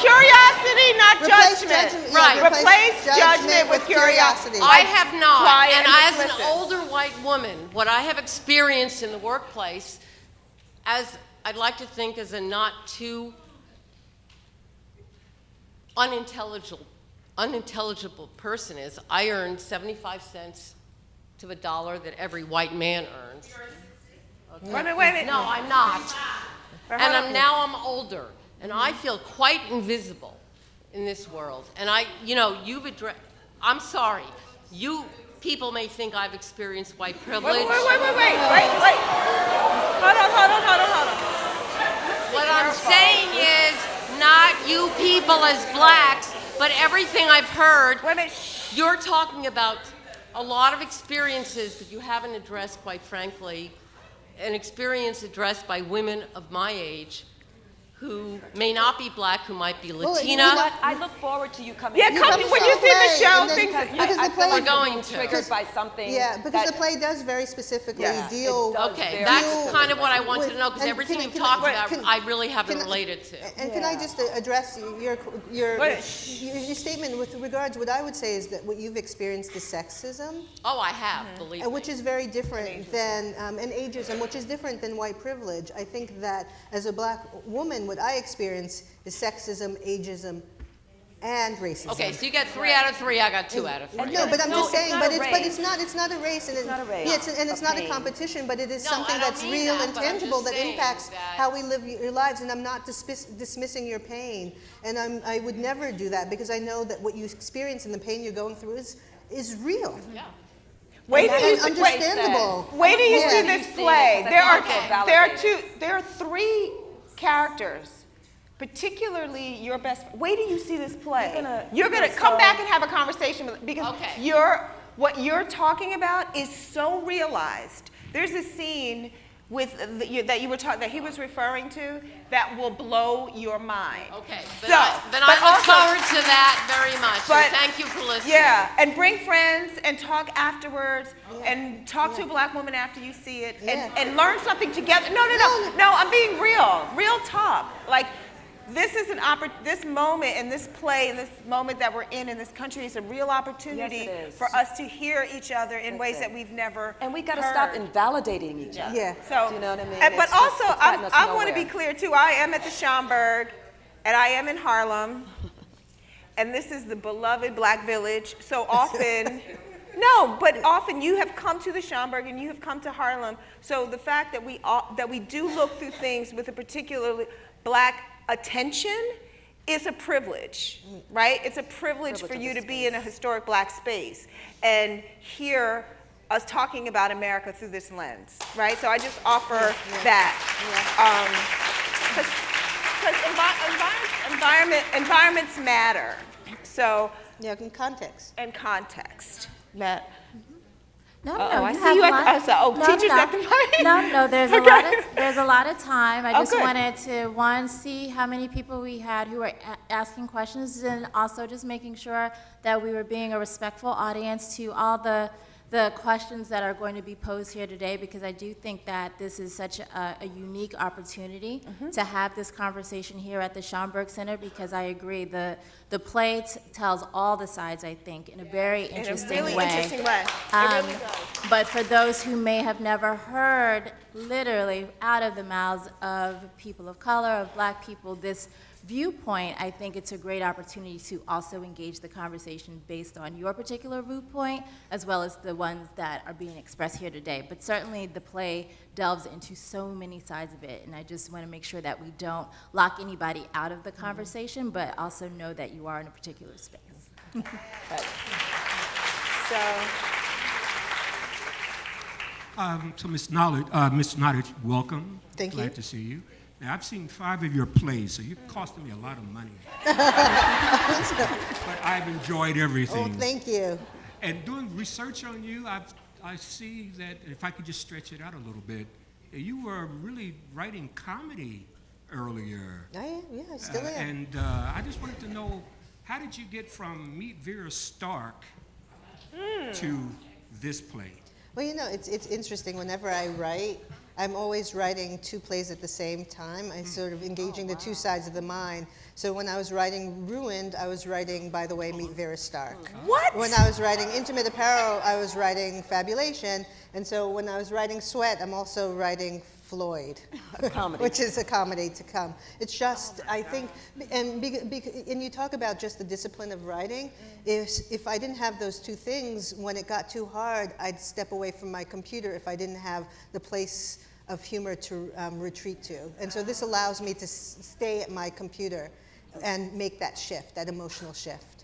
Curiosity, not judgment. Right. Replace judgment with curiosity. I have not. Quiet And as an listen. older white woman, what I have experienced in the workplace, as I'd like to think as a not too unintelligible person, is I earn 75 cents to the dollar that every white man earns. Okay. Wait a minute. No, I'm not. And now I'm older, and I feel quite invisible in this world. And you've addressed, I'm sorry, you people may think I've experienced white privilege. Wait. Hold on. What I'm saying is, not you people as blacks, but everything I've heard, you're talking about a lot of experiences that you haven't addressed, quite frankly, an experience addressed by women of my age who may not be black, who might be Latina. I look forward to you coming. Yeah, come when you see the show. Because the play, we're going to. Triggered by something. Yeah, because the play does very specifically deal. Okay, that's kind of what I wanted to know, because everything you've talked about, I really haven't related to. And can I just address your statement with regards? What I would say is that what you've experienced is sexism. Oh, I have, believe me. Which is very different than and ageism, which is different than white privilege. I think that as a black woman, what I experience is sexism, ageism, and racism. Okay, so you got 3 out of 3. I got 2 out of 3. No, but I'm just saying, it's not a race, and it's not a race. Yeah, and it's not a competition, but it is something that's real and tangible that impacts how we live your lives. And I'm not dismissing your pain, and I would never do that, because I know that what you experience and the pain you're going through is real. Yeah. Wait till you understandable. Wait till you see this play. There are 3 characters, particularly your best. Wait till you see this play. You're gonna come back and have a conversation with, because what you're talking about is so realized. There's a scene with that he was referring to that will blow your mind. Okay, then I look forward to that very much. But thank you for listening. Yeah, and bring friends and talk afterwards, and talk to a black woman after you see it, and learn something together. No, I'm being real talk. Like, this is this moment and this play and this moment that we're in this country is a real opportunity for us to hear each other in ways that we've never And we got to stop invalidating each other. Yeah. So, do you know what I mean? But also, I want to nowhere. be clear too. I am at the Schomburg, and I am in Harlem, and this is the beloved Black Village. So often, no, but often you have come to the Schomburg and you have come to Harlem. So the fact that we do look through things with a particularly Black attention is a privilege, right? It's a privilege for you to be in a historic Black space and hear us talking about America through this lens, right? So I just offer that. Because environments matter. So in context. And context. Matt. No, I you see have you a at lot. the, teachers at the mic. No, there's a lot of time. I just good. wanted to, see how many people we had who were asking questions, and also just making sure that we were being a respectful audience to all the questions that are going to be posed here today, because I do think that this is such a unique opportunity to have this conversation here at the Schomburg Center, because I agree, the play tells all the sides, I think, in a very interesting way. Interesting way. It really does. But for those who may have never heard, literally out of the mouths of people of color, of Black people, this viewpoint, I think it's a great opportunity to also engage the conversation based on your particular viewpoint, as well as the ones that are being expressed here today. But certainly the play delves into so many sides of it, and I just want to make sure that we don't lock anybody out of the conversation, but also know that you are in a particular space. So Ms. Nottage, welcome. Thank you. Glad to see you. Now, I've seen 5 of your plays, so you're costing me a lot of money. But I've enjoyed everything. Oh, thank you. And doing research on you, I see that, if I could just stretch it out a little bit, you were really writing comedy earlier. I am, yeah, I still am. And I just wanted to know, how did you get from Meet Vera Stark to this play? Well, it's interesting. Whenever I write, I'm always writing 2 plays at the same time. I'm sort of engaging the 2 sides of the mind. So when I was writing Ruined, I was writing, by the way, Meet Vera Stark. What? When I was writing Intimate Apparel, I was writing Fabulation. And so when I was writing Sweat, I'm also writing Floyd, A comedy. which is a comedy to come. It's just, I think, and you talk about just the discipline of writing. If I didn't have those 2 things, when it got too hard, I'd step away from my computer if I didn't have the place of humor to retreat to. And so this allows me to stay at my computer and make that shift, that emotional shift.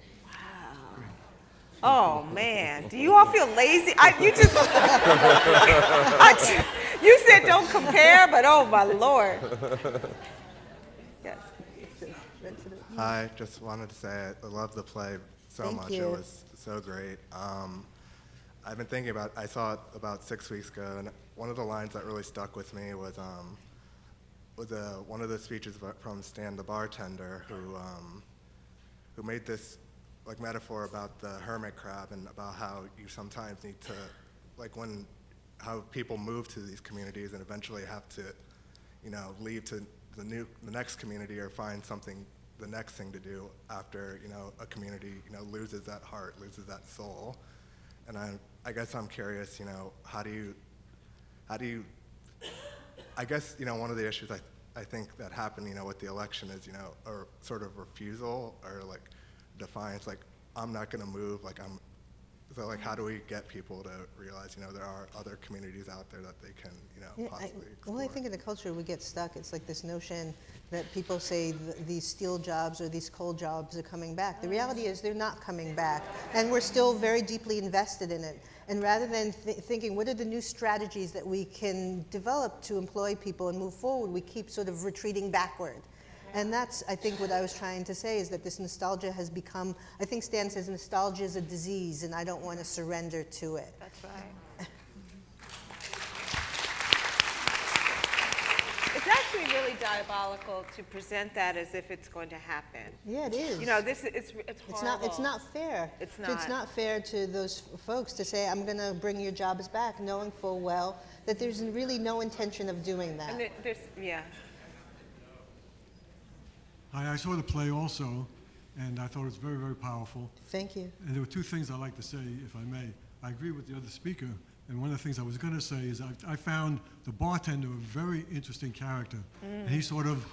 Oh man, do you all feel lazy? You said don't compare, but oh my Lord. Yes. I just wanted to say I love the play so Thank much. you. It was so great. I've been thinking about, I saw it about 6 weeks ago, and one of the lines that really stuck with me was one of the speeches from Stan the bartender, who made this metaphor about the hermit crab and about how you sometimes need to, how people move to these communities and eventually have to, leave to the next community or find something, the next thing to do after, a community, loses that heart, loses that soul. And I guess I'm curious, how do you, I guess, one of the issues I think that happened, with the election is, a sort of refusal or defiance, I'm not gonna move, so how do we get people to realize, there are other communities out there that they can, possibly explore? Well, I think in the culture we get stuck. It's like this notion that people say these steel jobs or these coal jobs are coming back. The reality is they're not coming back, and we're still very deeply invested in it. And rather than thinking, what are the new strategies that we can develop to employ people and move forward, we keep sort of retreating backward. And that's, I think, what I was trying to say, is that this nostalgia has become, I think Stan says nostalgia is a disease, and I don't want to surrender to it. That's right. It's actually really diabolical to present that as if it's going to happen. Yeah, it is. It's horrible. It's not fair. It's not. It's not fair to those folks to say, I'm going to bring your jobs back, knowing full well that there's really no intention of doing that. And yeah. I saw the play also, and I thought it was very, very powerful. Thank you. And there were 2 things I'd like to say, if I may. I agree with the other speaker, and one of the things I was going to say is I found the bartender a very interesting character, and he sort of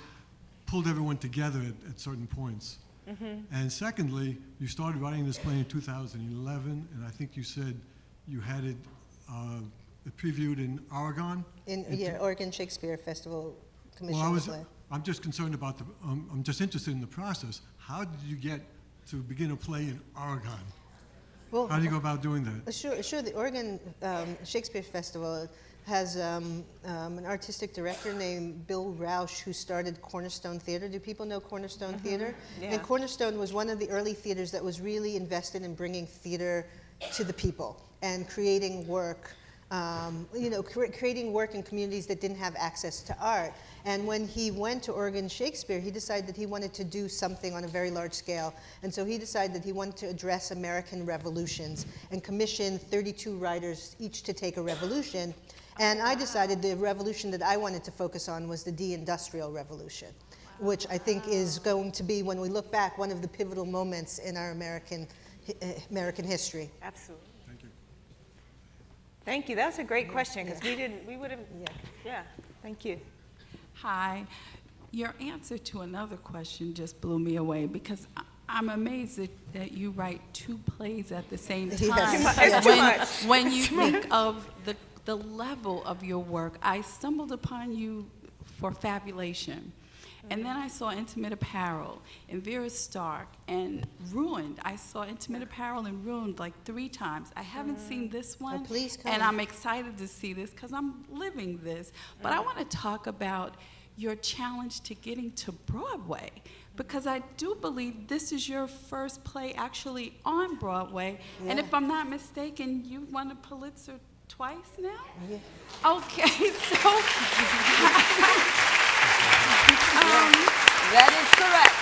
pulled everyone together at certain points. And secondly, you started writing this play in 2011, and I think you said you had it previewed in Oregon. Oregon Shakespeare Festival commissioned Well, the play. I'm just concerned about I'm just interested in the process. How did you get to begin a play in Oregon? Well, how do you go about doing that? Sure. The Oregon Shakespeare Festival has an artistic director named Bill Rausch who started Cornerstone Theater. Do people know Cornerstone Theater? Yeah. And Cornerstone was one of the early theaters that was really invested in bringing theater to the people and creating work. Creating work in communities that didn't have access to art. And when he went to Oregon Shakespeare, he decided that he wanted to do something on a very large scale. And so he decided that he wanted to address American revolutions and commission 32 writers each to take a revolution. And I decided the revolution that I wanted to focus on was the de-industrial revolution, which I think is going to be, when we look back, one of the pivotal moments in our American history. Absolutely. Thank you. Thank you. That's a great question because we would have, yeah. Thank you. Hi. Your answer to another question just blew me away because I'm amazed that you write 2 plays at the same time. It's too much. When you think of the level of your work, I stumbled upon you for Fabulation. And then I saw Intimate Apparel and Vera Stark and Ruined. I saw Intimate Apparel and Ruined like 3 times. I haven't seen this one. Please come. And I'm excited to see this because I'm living this. But I want to talk about your challenge to getting to Broadway, because I do believe this is your first play actually on Broadway. Yeah. And if I'm not mistaken, you won a Pulitzer twice now? Yeah. Okay, so that is correct.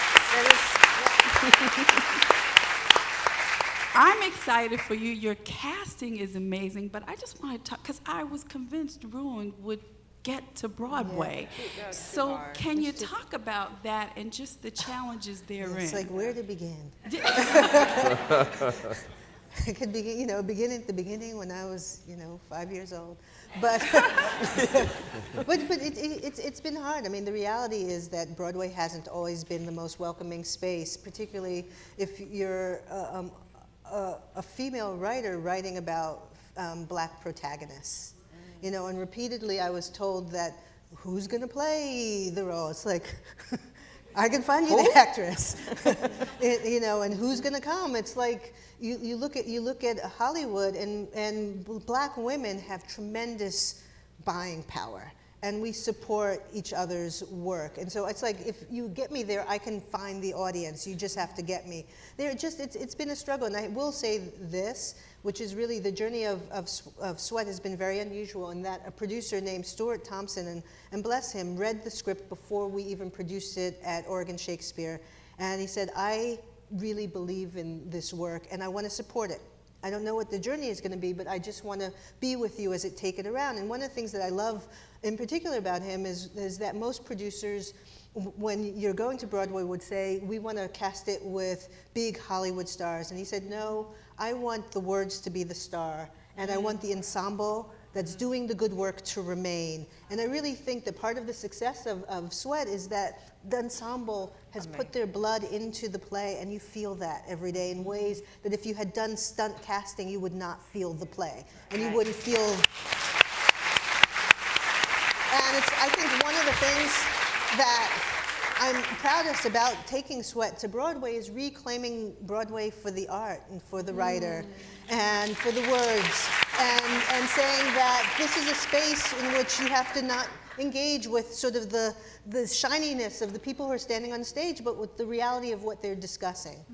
I'm excited for you. Your casting is amazing, but I just want to talk, because I was convinced Ruin would get to Broadway. Yeah. So can you talk about that and just the challenges therein? It's like where to begin. I could begin, begin at the beginning when I was, 5 years old. But it's been hard. I mean, the reality is that Broadway hasn't always been the most welcoming space, particularly if you're a female writer writing about black protagonists. And repeatedly I was told that, who's going to play the role? It's like, I can find you the actress. And who's going to come? It's like, you look at Hollywood, and black women have tremendous buying power, and we support each other's work. And so it's like, if you get me there, I can find the audience. You just have to get me there. It's been a struggle, and I will say this, which is really the journey of Sweat has been very unusual in that a producer named Stuart Thompson, and bless him, read the script before we even produced it at Oregon Shakespeare, and he said, I really believe in this work and I want to support it. I don't know what the journey is going to be, but I just want to be with you as it take it around. And one of the things that I love in particular about him is that most producers, when you're going to Broadway, would say, we want to cast it with big Hollywood stars. And he said, no, I want the words to be the star, and I want the ensemble that's doing the good work to remain. And I really think that part of the success of Sweat is that the ensemble has put their blood into the play, and you feel that every day in ways that if you had done stunt casting, you would not feel the play. And you wouldn't feel... And it's, I think, one of the things that I'm proudest about taking Sweat to Broadway is reclaiming Broadway for the art and for the writer and for the words, and saying that this is a space in which you have to not engage with sort of the shininess of the people who are standing on stage, but with the reality of what they're discussing.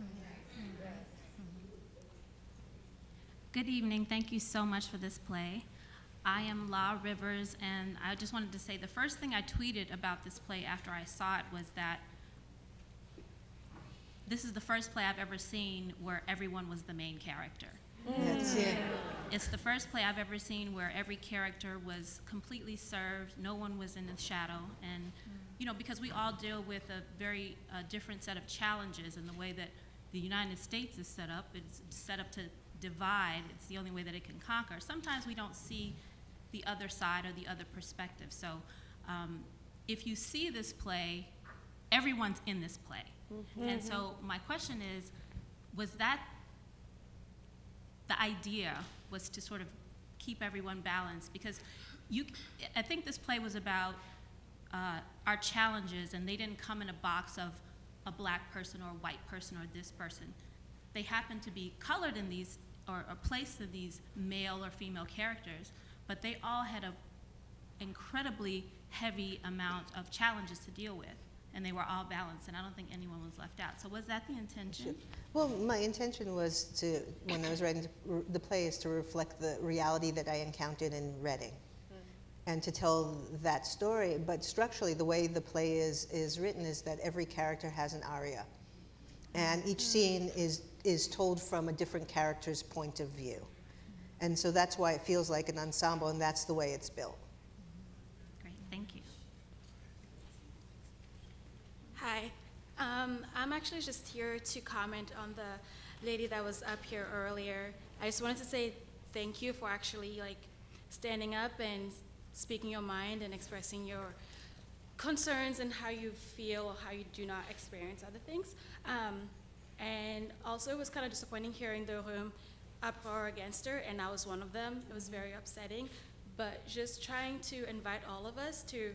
Good evening. Thank you so much for this play. I am La Rivers, and I just wanted to say the first thing I tweeted about this play after I saw it was that this is the first play I've ever seen where everyone was the main character. That's it. It's the first play I've ever seen where every character was completely served, no one was in the shadow, and because we all deal with a very different set of challenges in the way that the United States is set up. It's set up to divide. It's the only way that it can conquer. Sometimes we don't see the other side or the other perspective. So if you see this play everyone's in this play. And so my question is, was that the idea was to sort of keep everyone balanced? Because I think this play was about our challenges, and they didn't come in a box of a black person or a white person or this person. They happened to be colored in these, or placed in these male or female characters, but they all had an incredibly heavy amount of challenges to deal with, and they were all balanced, and I don't think anyone was left out. So was that the intention? Well, my intention was to, when I was writing the play, is to reflect the reality that I encountered in Reading, and to tell that story. But structurally, the way the play is written is that every character has an aria, and each scene is told from a different character's point of view. And so that's why it feels like an ensemble, and that's the way it's built. Great, thank you. Hi, I'm actually just here to comment on the lady that was up here earlier. I just wanted to say thank you for actually standing up and speaking your mind and expressing your concerns and how you feel or how you do not experience other things. And also it was kind of disappointing hearing the room uproar against her, and I was one of them. It was very upsetting, but just trying to invite all of us to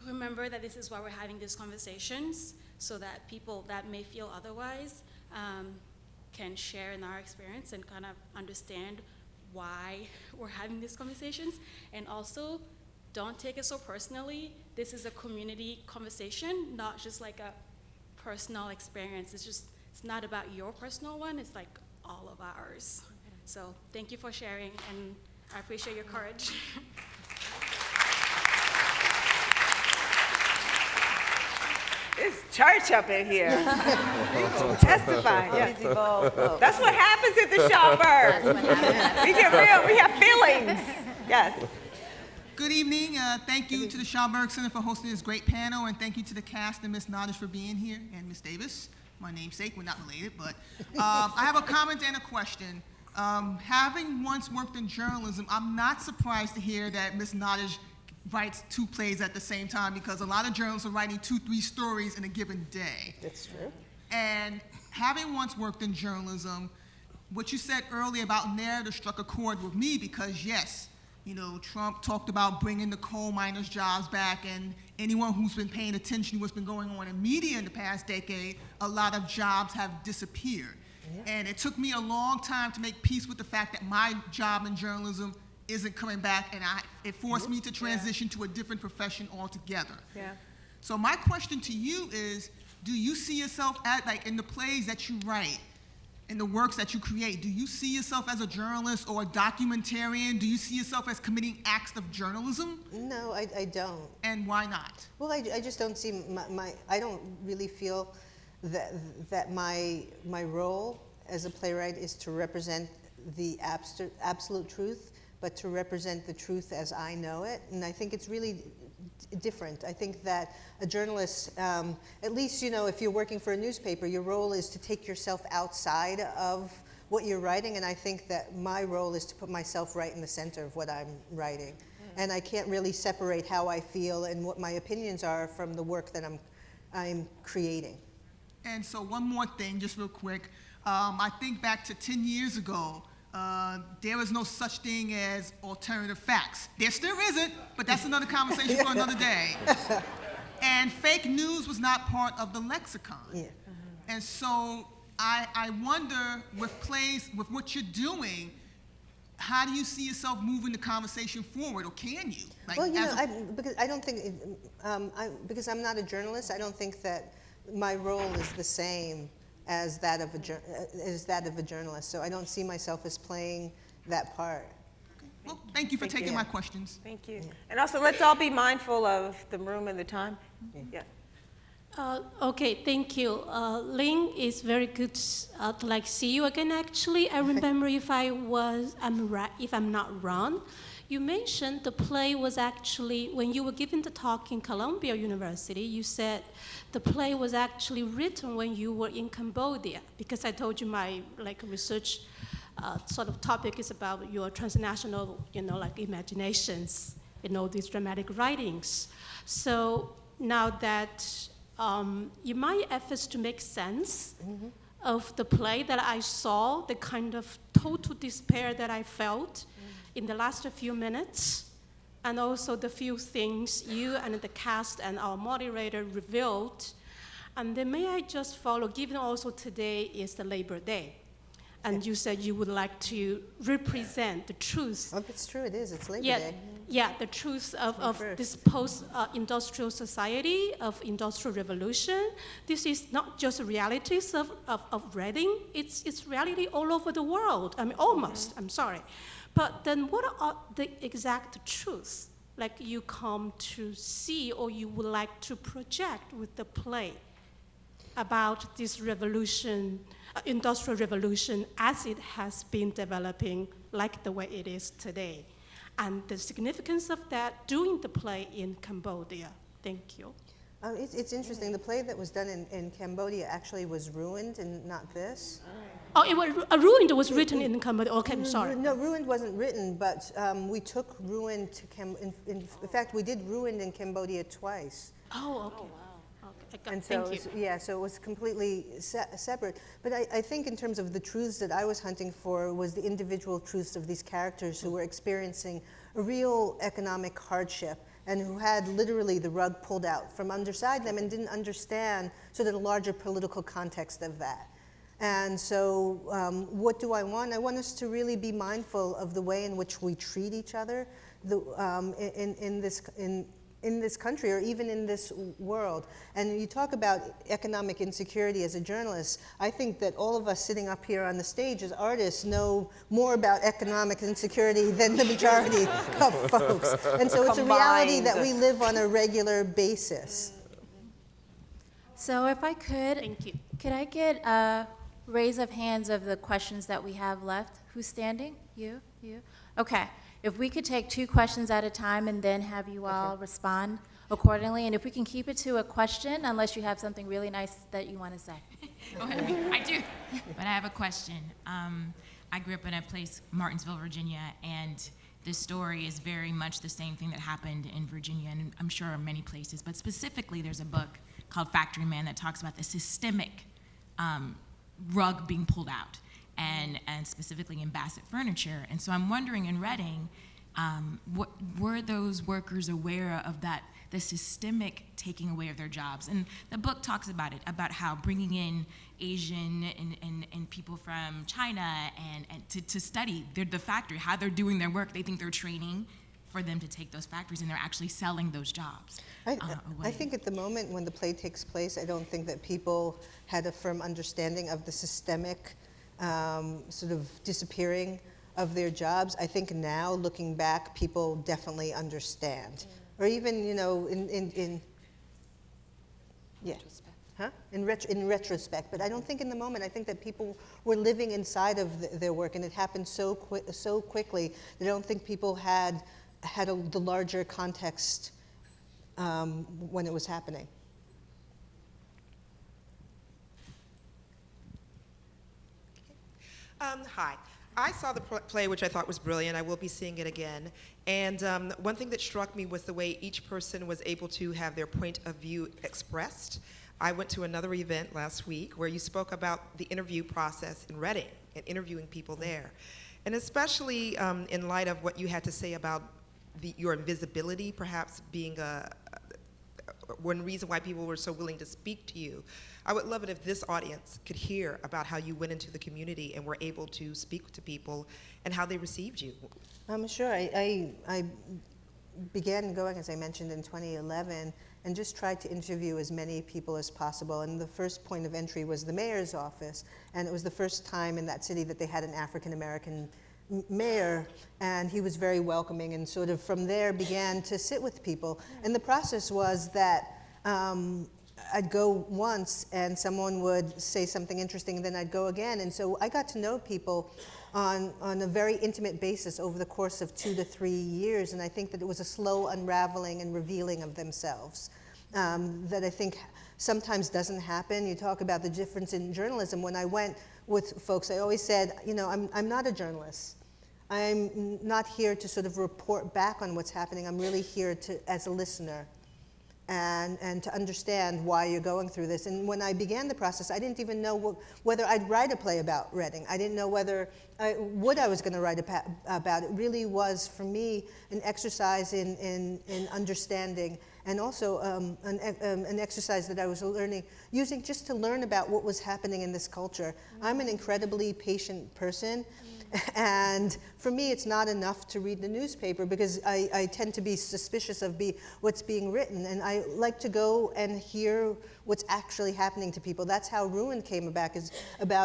remember that this is why we're having these conversations, so that people that may feel otherwise can share in our experience and kind of understand why we're having these conversations. And also, don't take it so personally. This is a community conversation, not just like a personal experience. It's not about your personal one, it's like all of ours. So thank you for sharing, and I appreciate your courage. It's church up in here. Testifying. Yeah. That's what happens at the Schomburg. We get real. We have feelings. Yes. Good evening. Thank you to the Schomburg Center for hosting this great panel, and thank you to the cast and Ms. Nottage for being here, and Ms. Davis, my namesake. We're not related, but I have a comment and a question. Having once worked in journalism, I'm not surprised to hear that Ms. Nottage writes 2 plays at the same time, because a lot of journalists are writing 2-3 stories in a given day. That's true. And having once worked in journalism, what you said earlier about narrative struck a chord with me, because yes, Trump talked about bringing the coal miners' jobs back, and anyone who's been paying attention to what's been going on in media in the past decade, a lot of jobs have disappeared. Yeah. And it took me a long time to make peace with the fact that my job in journalism isn't coming back, and it forced me to transition to a different profession altogether. Yeah. So my question to you is, do you see yourself in the plays that you write, in the works that you create, do you see yourself as a journalist or a documentarian? Do you see yourself as committing acts of journalism? No, I don't. And why not? Well, I just don't see I don't really feel that my role as a playwright is to represent the absolute truth, but to represent the truth as I know it. And I think it's really different. I think that a journalist, at least, if you're working for a newspaper, your role is to take yourself outside of what you're writing, and I think that my role is to put myself right in the center of what I'm writing. And I can't really separate how I feel and what my opinions are from the work that I'm creating. And so one more thing, just real quick. I think back to 10 years ago, there was no such thing as alternative facts. There still isn't, but that's another conversation for another day. And fake news was not part of the lexicon. Yeah. And so I wonder, with plays, with what you're doing, how do you see yourself moving the conversation forward, or can you? Because I don't think, because I'm not a journalist, I don't think that my role is the same as that of a journalist. So I don't see myself as playing that part. Well, thank you for taking my questions. Thank you. And also, let's all be mindful of the room and the time. Yeah. Okay, thank you. Lynn, it's very good to see you again. Actually, I remember if I'm not wrong, you mentioned the play was actually, when you were giving the talk in Columbia University, you said the play was actually written when you were in Cambodia, because I told you my research sort of topic is about your transnational, imaginations in all these dramatic writings. So now that in my efforts to make sense of the play that I saw, the kind of total despair that I felt in the last few minutes, and also the few things you and the cast and our moderator revealed. And then may I just follow, given also today is the Labor Day, and you said you would like to represent the truth. Oh, that's true, it is, it's Labor Yeah, Day. yeah, the truth of this post-industrial society, of industrial revolution. This is not just realities of Reading, it's reality all over the world. I mean, almost, I'm sorry. But then what are the exact truths, like you come to see or you would like to project with the play about this revolution, industrial revolution as it has been developing, like the way it is today, and the significance of that doing the play in Cambodia? Thank you. It's interesting, the play that was done in Cambodia actually was ruined and not this. Oh, it was Ruined was written in Cambodia. Okay, I'm sorry. No, Ruined wasn't written, but we took Ruined to in fact, we did Ruined in Cambodia twice. Oh, okay. And so, Thank you. yeah, so it was completely separate. But I think in terms of the truths that I was hunting for was the individual truths of these characters who were experiencing a real economic hardship and who had literally the rug pulled out from underside them and didn't understand sort of the larger political context of that. And so what do I want? I want us to really be mindful of the way in which we treat each other in this country or even in this world. And you talk about economic insecurity as a journalist. I think that all of us sitting up here on the stage as artists know more about economic insecurity than the majority of folks. And so it's a reality that we live on a regular basis. So if I could, thank you. Could I get a raise of hands of the questions that we have left? Who's standing? You? Okay. If we could take 2 questions at a time and then have you all respond accordingly, and if we can keep it to a question, unless you have something really nice that you want to say. I do, but I have a question. I grew up in a place, Martinsville, Virginia, and this story is very much the same thing that happened in Virginia, and I'm sure in many places, but specifically there's a book called Factory Man that talks about the systemic rug being pulled out. And specifically in Bassett Furniture. And so I'm wondering in Reading, were those workers aware of that, the systemic taking away of their jobs? And the book talks about it, about how bringing in Asian and people from China and to study the factory, how they're doing their work. They think they're training for them to take those factories, and they're actually selling those jobs away. I think at the moment when the play takes place, I don't think that people had a firm understanding of the systemic sort of disappearing of their jobs. I think now, looking back, people definitely understand. Or even, you know, in retrospect. But I don't think in the moment. I think that people were living inside of their work, and it happened so quickly that I don't think people had the larger context when it was happening. Hi. I saw the play, which I thought was brilliant. I will be seeing it again. And one thing that struck me was the way each person was able to have their point of view expressed. I went to another event last week where you spoke about the interview process in Reading and interviewing people there. And especially in light of what you had to say about your invisibility perhaps being one reason why people were so willing to speak to you. I would love it if this audience could hear about how you went into the community and were able to speak to people and how they received you. Sure. I began going, as I mentioned, in 2011 and just tried to interview as many people as possible. And the first point of entry was the mayor's office. And it was the first time in that city that they had an African-American mayor, and he was very welcoming, and sort of from there began to sit with people. And the process was that I'd go once and someone would say something interesting, and then I'd go again. And so I got to know people on a very intimate basis over the course of 2 to 3 years, and I think that it was a slow unraveling and revealing of themselves that I think sometimes doesn't happen. You talk about the difference in journalism. When I went with folks, I always said, you know, I'm not a journalist. I'm not here to sort of report back on what's happening. I'm really here as a listener. and to understand why you're going through this. And when I began the process, I didn't even know whether I'd write a play about Reading. I didn't know what I was going to write about. It really was, for me, an exercise in understanding, and also an exercise that I was using just to learn about what was happening in this culture. I'm an incredibly patient person. And for me, it's not enough to read the newspaper because I tend to be suspicious of what's being written. And I like to go and hear what's actually happening to people. That's how Ruin came about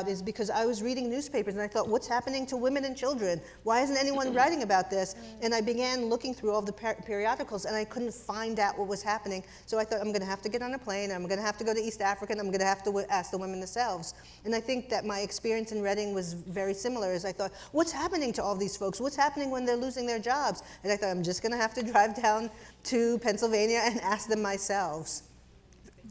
is because I was reading newspapers and I thought, what's happening to women and children? Why isn't anyone writing about this? And I began looking through all the periodicals and I couldn't find out what was happening. So I thought, I'm going to have to get on a plane, I'm going to have to go to East Africa, and I'm going to have to ask the women themselves. And I think that my experience in Reading was very similar, as I thought, what's happening to all these folks? What's happening when they're losing their jobs? And I thought, I'm just going to have to drive down to Pennsylvania and ask them myself.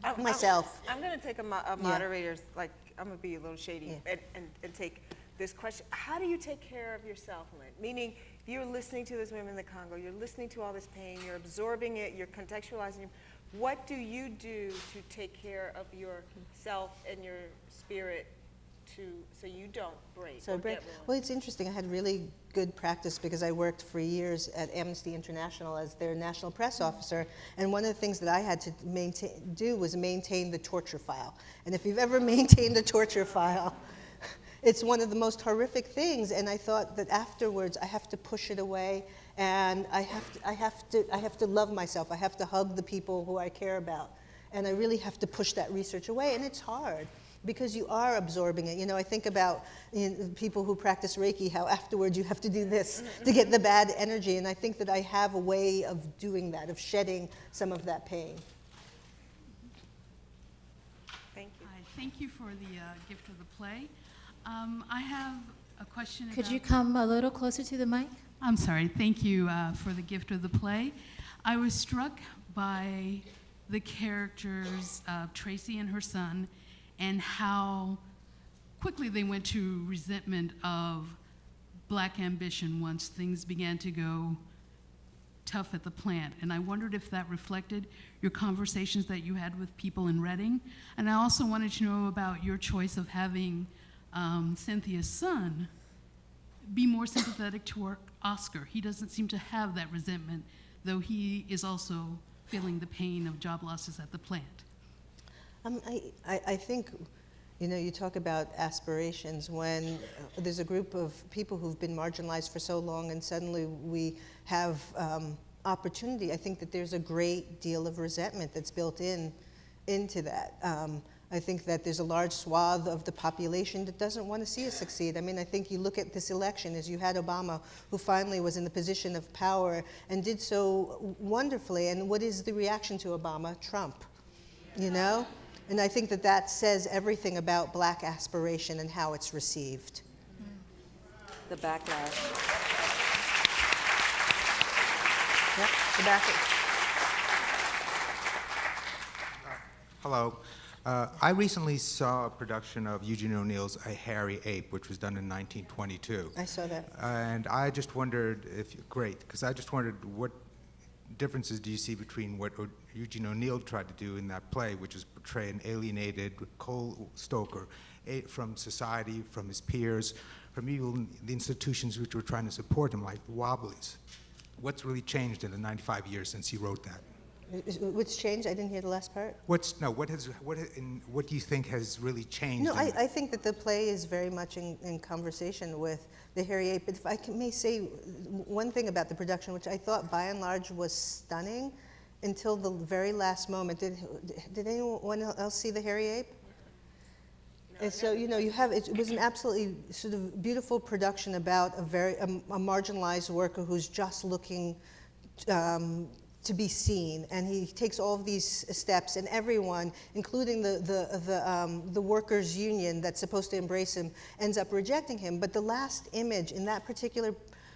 I'm going to take a moderator's, like, I'm going to be a little shady and take this question. How do you take care of yourself, Lynn? Meaning, if you're listening to those women in the Congo, you're listening to all this pain, you're absorbing it, you're contextualizing it. What do you do to take care of yourself and your spirit so you don't break? Well, it's interesting. I had really good practice because I worked for years at Amnesty International as their national press officer, and one of the things that I had to do was maintain the torture file. And if you've ever maintained a torture file, it's one of the most horrific things. And I thought that afterwards I have to push it away, and I have to love myself. I have to hug the people who I care about, and I really have to push that research away. And it's hard, because you are absorbing it. You know, I think about people who practice Reiki, how afterwards you have to do this to get the bad energy, and I think that I have a way of doing that, of shedding some of that pain. Thank you. Hi, thank you for the gift of the play. I have a question. Could you come a little closer to the mic? I'm sorry, thank you for the gift of the play. I was struck by the characters of Tracy and her son, and how quickly they went to resentment of Black ambition once things began to go tough at the plant. And I wondered if that reflected your conversations that you had with people in Reading. And I also wanted to know about your choice of having Cynthia's son be more sympathetic toward Oscar. He doesn't seem to have that resentment, though he is also feeling the pain of job losses at the plant. I think, you know, you talk about aspirations. When there's a group of people who've been marginalized for so long and suddenly we have opportunity, I think that there's a great deal of resentment that's built into that. I think that there's a large swath of the population that doesn't want to see us succeed. I mean, I think you look at this election as you had Obama, who finally was in the position of power and did so wonderfully. And what is the reaction to Obama? Trump, you know? And I think that that says everything about Black aspiration and how it's received. The backlash. Yep, the backlash. Hello. I recently saw a production of Eugene O'Neill's A Hairy Ape, which was done in 1922. I saw that. And I just wondered because I just wondered what differences do you see between what Eugene O'Neill tried to do in that play, which is portray an alienated coal stoker from society, from his peers, from even the institutions which were trying to support him, like the Wobblies. What's really changed in the 95 years since he wrote that? What's changed? I didn't hear the last part. What do you think has really changed? No, I think that the play is very much in conversation with The Hairy Ape. But if I may say one thing about the production, which I thought by and large was stunning until the very last moment. Did anyone else see The Hairy Ape? And so, you know, it was an absolutely sort of beautiful production about a marginalized worker who's just looking to be seen, and he takes all of these steps, and everyone, including the workers' union that's supposed to embrace him, ends up rejecting him. But the last image in that particular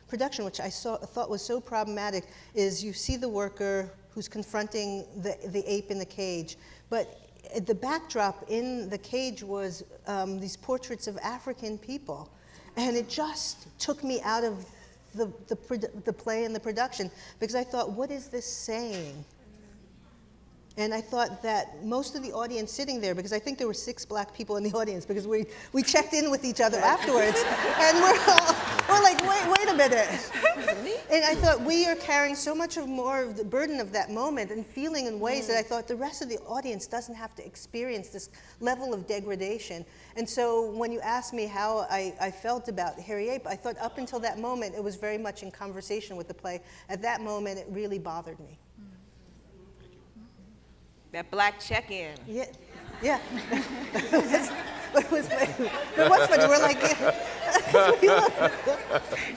production, which I thought was so problematic, is you see the worker who's confronting the ape in the cage, but the backdrop in the cage was these portraits of African people, and it just took me out of the play and the production, because I thought, what is this saying? And I thought that most of the audience sitting there, because I think there were 6 black people in the audience, because we checked in with each other afterwards, and we're like, wait a minute. And I thought we are carrying so much more of the burden of that moment and feeling in ways that I thought the rest of the audience doesn't have to experience this level of degradation. And so when you asked me how I felt about Harry Ape, I thought up until that moment it was very much in conversation with the play. At that moment it really bothered me. That black check-in. Yeah, yeah. It was funny. We're like,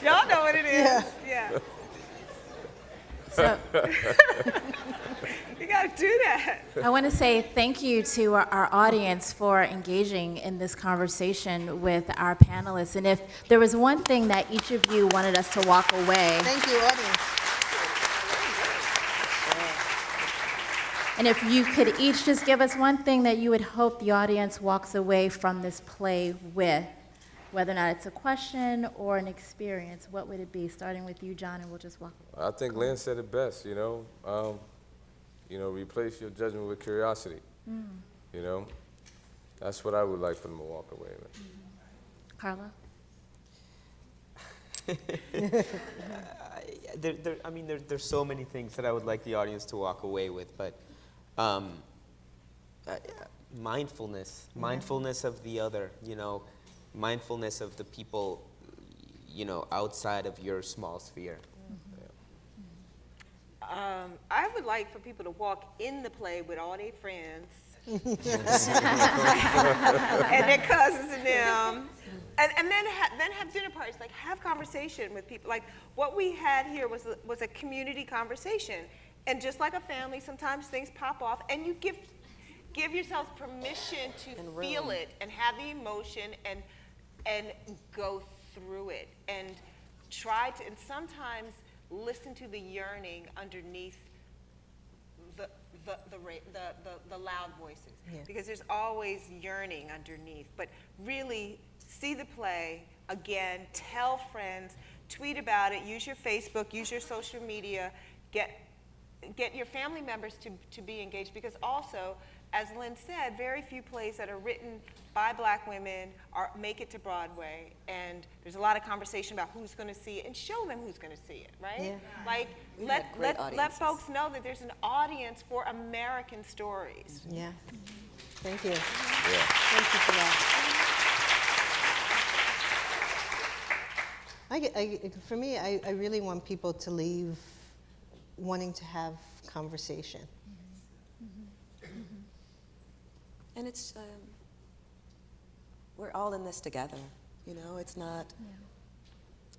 y'all know what it is. Yeah. So you gotta do that. I want to say thank you to our audience for engaging in this conversation with our panelists. And if there was one thing that each of you wanted us to walk away. Thank you, audience. And if you could each just give us one thing that you would hope the audience walks away from this play with, whether or not it's a question or an experience, what would it be? Starting with you, John, and we'll just walk away. I think Lynn said it best, replace your judgment with curiosity. That's what I would like for them to walk away with. Carlo? There's so many things that I would like the audience to walk away with, but mindfulness of the other, mindfulness of the people, outside of your small sphere. I would like for people to walk in the play with all their friends and their cousins and them, and then have dinner parties. Like, have conversation with people. Like, what we had here was a community conversation, and just like a family, sometimes things pop off, and you give yourselves permission to feel it and have the emotion and go through it and try to, and sometimes listen to the yearning underneath the loud voices, because there's always yearning underneath. But really see the play again, tell friends, tweet about it, use your Facebook, use your social media, get your family members to be engaged, because also, as Lynn said, very few plays that are written by black women make it to Broadway, and there's a lot of conversation about who's going to see it, and show them who's going to see it, right? Yeah. Like, let folks know that there's an audience for American stories. Yeah. Thank you. Yeah. Thank you for that. For me, I really want people to leave wanting to have conversation. And it's, we're all in this together, it's not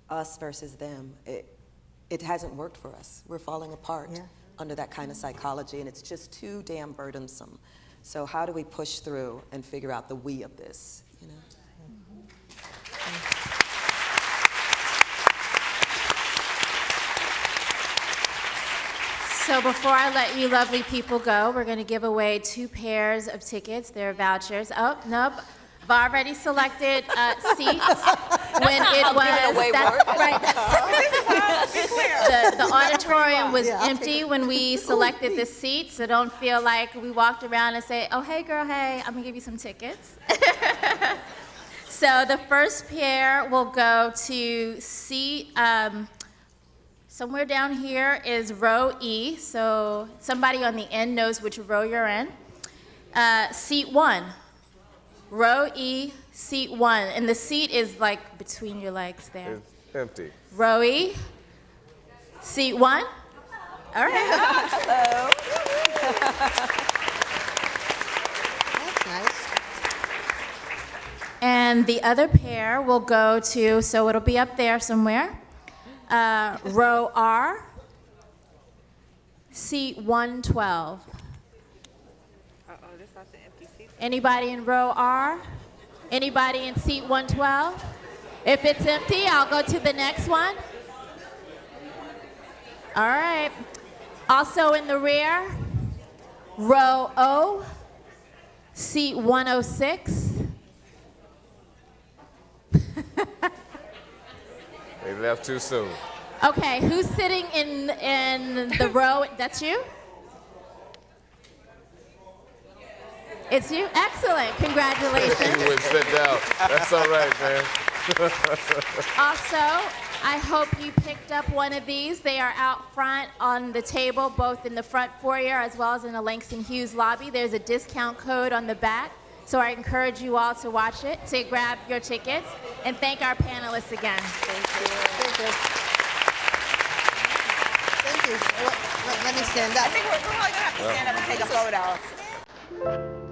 us versus them. It hasn't worked for us. We're falling apart under that kind of psychology, and it's just too damn burdensome. So how do we push through and figure out the we of this, So before I let you lovely people go, we're going to give away 2 pairs of tickets. They're vouchers. Oh, nope. I've already selected seats when it was, right. The auditorium was empty when we selected the seat, so don't feel like we walked around and say, oh, hey, girl, hey, I'm going to give you some tickets. So the first pair will go to seat, somewhere down here is row E, so somebody on the end knows which row you're in. Seat 1. Row E, seat 1. And the seat is like between your legs there. It's empty. Row E, seat 1. All right. Hello. That's nice. And the other pair will go to, so it'll be up there somewhere. Row R, seat 112. There's lots of empty seats. Anybody in row R? Anybody in seat 112? If it's empty, I'll go to the next one. All right. Also in the rear, row O, seat 106. They left too soon. Okay, who's sitting in the row? That's you? It's you? Excellent. Congratulations. You would sit down. That's all right, man. Also, I hope you picked up one of these. They are out front on the table, both in the front foyer as well as in the Langston Hughes lobby. There's a discount code on the back, so I encourage you all to watch it, to grab your tickets, and thank our panelists again. Thank you. Thank you. Thank you. Let me stand up. I think we're probably going to have to stand up and take a photo.